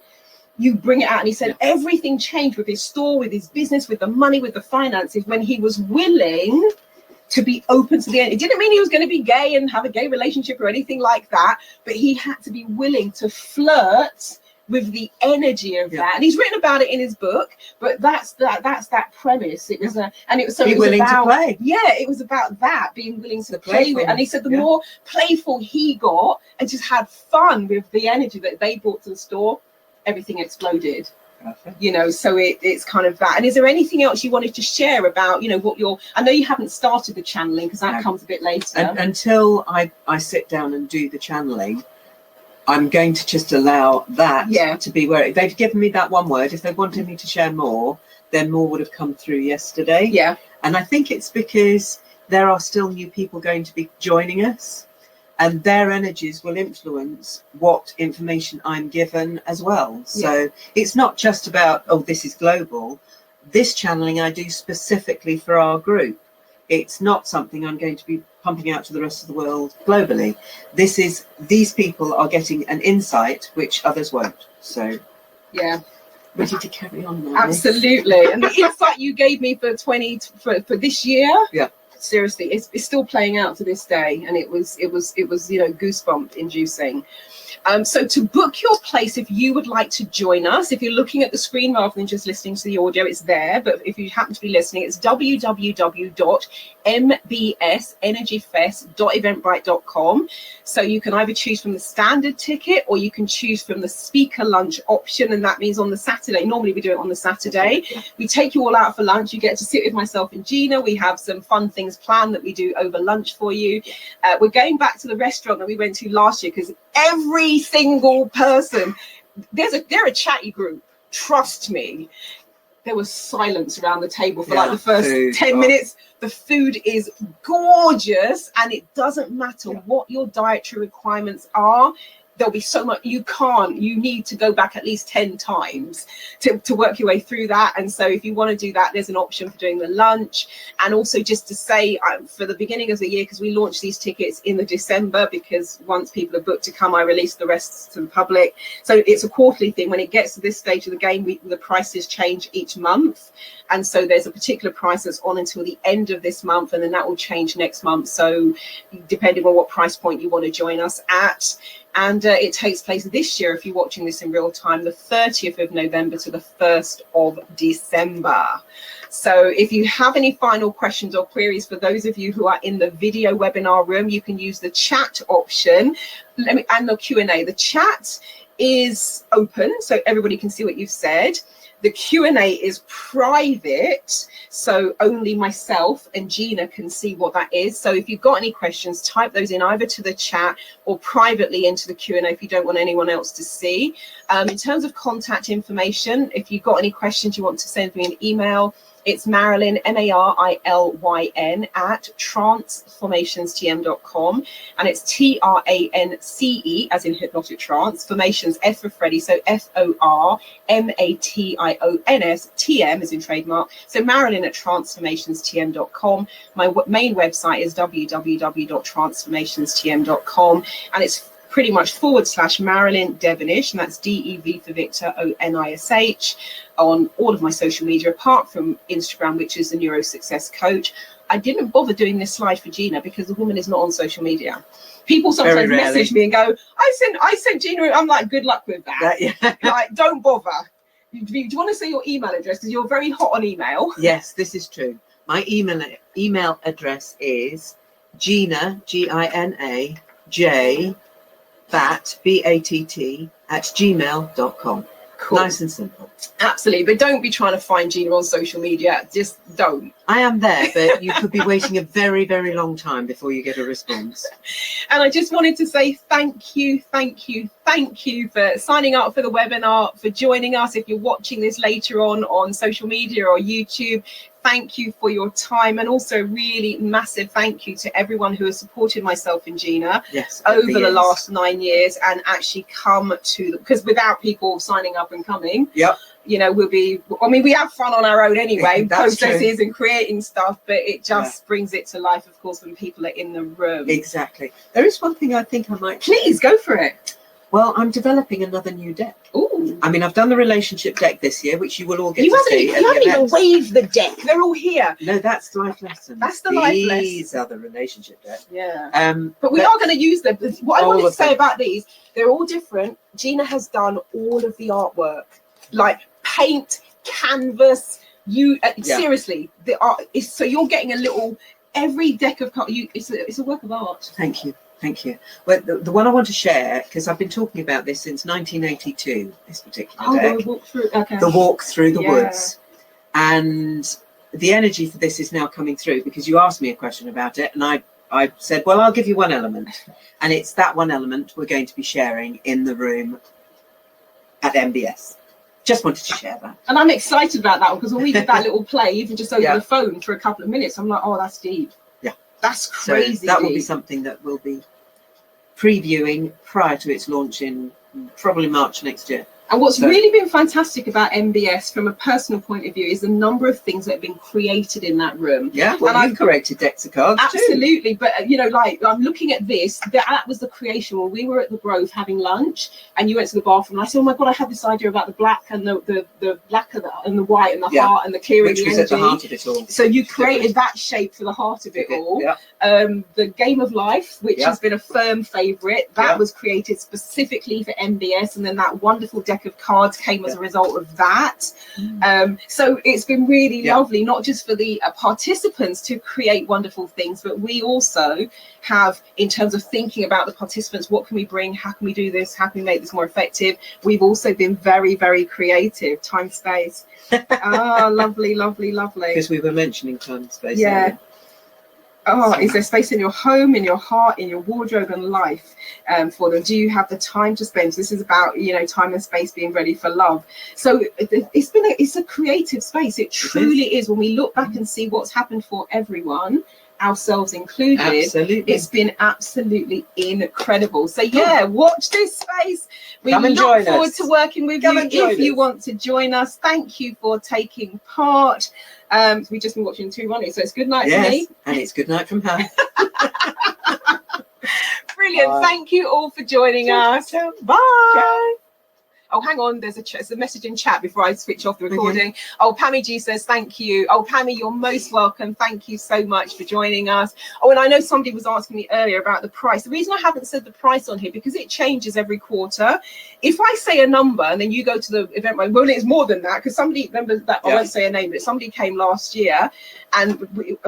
you bring it out. And he said everything changed with his store, with his business, with the money, with the finances, when he was willing to be open to the end. It didn't mean he was going to be gay and have a gay relationship or anything like that, but he had to be willing to flirt with the energy of that. And he's written about it in his book, but that's that premise. It was willing to play. Yeah, it was about that, being willing to play with. And he said the more playful he got and just had fun with the energy that they brought to the store, everything exploded. Perfect. You know, so it's kind of that. And is there anything else you wanted to share about, you know, what you're, I know you haven't started the channeling because that comes a bit later. And until I sit down and do the channeling, I'm going to just allow that to be where they've given me that one word. If they wanted me to share more, then more would have come through yesterday. Yeah. And I think it's because there are still new people going to be joining us, and their energies will influence what information I'm given as well. So it's not just about, oh, this is global. This channeling I do specifically for our group. It's not something I'm going to be pumping out to the rest of the world globally. These people are getting an insight which others won't. So ready to carry on now. Absolutely. And the insight you gave me for this year, seriously, it's still playing out to this day, and it was you know, goosebump inducing. So to book your place, if you would like to join us, if you're looking at the screen rather than just listening to the audio, it's there. But if you happen to be listening, it's www.mbsenergyfest.eventbrite.com. So you can either choose from the standard ticket or you can choose from the speaker lunch option. And that means on the Saturday, normally we do it on the Saturday. We take you all out for lunch. You get to sit with myself and Gina. We have some fun things planned that we do over lunch for you. We're going back to the restaurant that we went to last year because every single person, they're a chatty group, trust me. There was silence around the table for like the first 10 minutes. The food is gorgeous, and it doesn't matter what your dietary requirements are. There'll be so much you need to go back at least 10 times to work your way through that. And so if you want to do that, there's an option for doing the lunch. And also just to say, for the beginning of the year, because we launched these tickets in the December, because once people are booked to come, I release the rest to the public. So it's a quarterly thing. When it gets to this stage of the game, the prices change each month. And so there's a particular price that's on until the end of this month, and then that will change next month. So depending on what price point you want to join us at. And it takes place this year, if you're watching this in real time, the 30th of November to the 1st of December. So if you have any final questions or queries, for those of you who are in the video webinar room, you can use the chat option and the Q&A. The chat is open, so everybody can see what you've said. The Q&A is private, so only myself and Gina can see what that is. So if you've got any questions, type those in either to the chat or privately into the Q&A if you don't want anyone else to see. In terms of contact information, if you've got any questions you want to send me an email, it's Marilyn, Marilyn, at transformationstm.com. And it's TRANCE, as in hypnotic trance, formations, F for Freddy, so FORMATIONS, TM, as in trademark. So Marilyn at transformationstm.com. My main website is www.transformationstm.com. And it's pretty much / Marilyn Devonish, and that's DEV for Victor, ONISH, on all of my social media, apart from Instagram, which is the NeuroSuccess Coach. I didn't bother doing this slide for Gina because the woman is not on social media. People sometimes message me and go, I sent Gina, I'm like, good luck with that. Like, don't bother. Do you want to say your email address? Because you're very hot on email. Yes, this is true. My email address is Gina, Gina, J, BATT, BATT, @gmail.com. Cool. Nice and simple. Absolutely. But don't be trying to find Gina on social media. Just don't. I am there, but you could be waiting a very, very long time before you get a response. And I just wanted to say thank you for signing up for the webinar, for joining us. If you're watching this later on social media or YouTube, thank you for your time, and also really massive thank you to everyone who has supported myself and Gina over the last 9 years and actually come to, because without people signing up and coming, you know, we have fun on our own anyway, processes and creating stuff, but it just brings it to life, of course, when people are in the room. Exactly. There is one thing I think I might... Please, go for it. Well, I'm developing another new deck. Ooh. I mean, I've done the relationship deck this year, which you will all get You to haven't, see. you haven't even waved the deck. They're all here. No, that's life lessons. That's the life lesson. These are the relationship deck. Yeah. But we are going to use them. What I wanted to say about these, they're all different. Gina has done all of the artwork, like paint, canvas. Seriously, the art is, so you're getting a little. Every deck of cards, it's a work of art. Thank you. Thank you. Well, the one I want to share, because I've been talking about this since 1982, this particular deck. The walk through, okay. The walk through the woods. And the energy for this is now coming through, because you asked me a question about it, and I said, well, I'll give you one element. And it's that one element we're going to be sharing in the room at MBS. Just wanted to share that. And I'm excited about that one, because when we did that little play, even just over the phone for a couple of minutes, I'm like, oh, that's deep. Yeah. That's crazy. So that will be something that we'll be previewing prior to its launch in probably March next year. And what's really been fantastic about MBS from a personal point of view is the number of things that have been created in that room. Yeah, well, and I've created decks of cards absolutely too. But like I'm looking at this, that was the creation where we were at the Grove having lunch, and you went to the bathroom, and I said, oh my god, I had this idea about the black and the black and the white and the heart and the clearing, which was the energy. at the heart of it all. So you created that shape for the heart of it all. The Game of Life, which has been a firm favorite, that was created specifically for MBS, and then that wonderful deck of cards came as a result of that. So it's been really lovely, not just for the participants to create wonderful things, but we also have, in terms of thinking about the participants, what can we bring, how can we do this, how can we make this more effective. We've also been very, very creative. Time, space. Lovely, lovely, lovely. Because we were mentioning time, space. Yeah. Oh, is there space in your home, in your heart, in your wardrobe and life for them? Do you have the time to spend? So this is about, time and space being ready for love. So it's a creative space. It truly is. When we look back and see what's happened for everyone, ourselves included, it's been absolutely incredible. So watch this space. We look forward to working with you. If you want to join us, thank you for taking part. We've just been watching 2 running, so it's good night for me. And it's good night from her. Brilliant. Thank you all for joining us. Bye. Oh, hang on. There's a message in chat before I switch off the recording. Oh, Pammy G says, thank you. Oh, Pammy, you're most welcome. Thank you so much for joining us. Oh, and I know somebody was asking me earlier about the price. The reason I haven't said the price on here, because it changes every quarter. If I say a number and then you go to the event, well, it's more than that, because somebody, remember that, I won't say a name, but somebody came last year and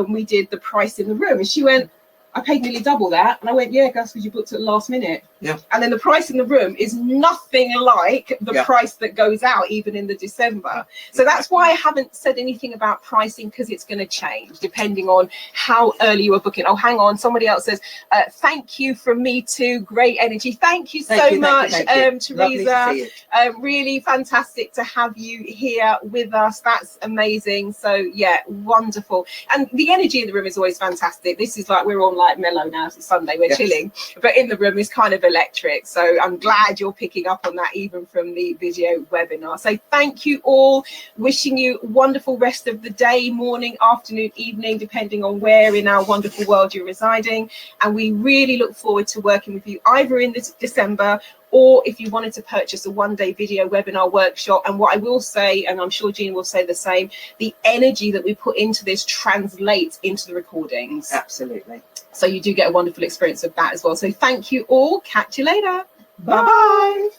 we did the price in the room, and she went, I paid nearly double that. And I went, yeah, guys, because you booked it last minute. Yeah. And then the price in the room is nothing like the price that goes out even in the December. So that's why I haven't said anything about pricing, because it's going to change depending on how early you are booking. Oh, hang on. Somebody else says, thank you from me too. Great energy. Thank you so much, Teresa. Really fantastic to have you here with us. That's amazing. So yeah, wonderful. And the energy in the room is always fantastic. This is like, we're on like mellow now. It's Sunday, we're chilling, but in the room is kind of electric. So I'm glad you're picking up on that even from the video webinar. So thank you all. Wishing you a wonderful rest of the day, morning, afternoon, evening, depending on where in our wonderful world you're residing. And we really look forward to working with you either in this December, or if you wanted to purchase a one-day video webinar workshop. And what I will say, and I'm sure Jean will say the same, the energy that we put into this translates into the recordings. Absolutely. So you do get a wonderful experience of that as well. So thank you all. Catch you later. Bye-bye.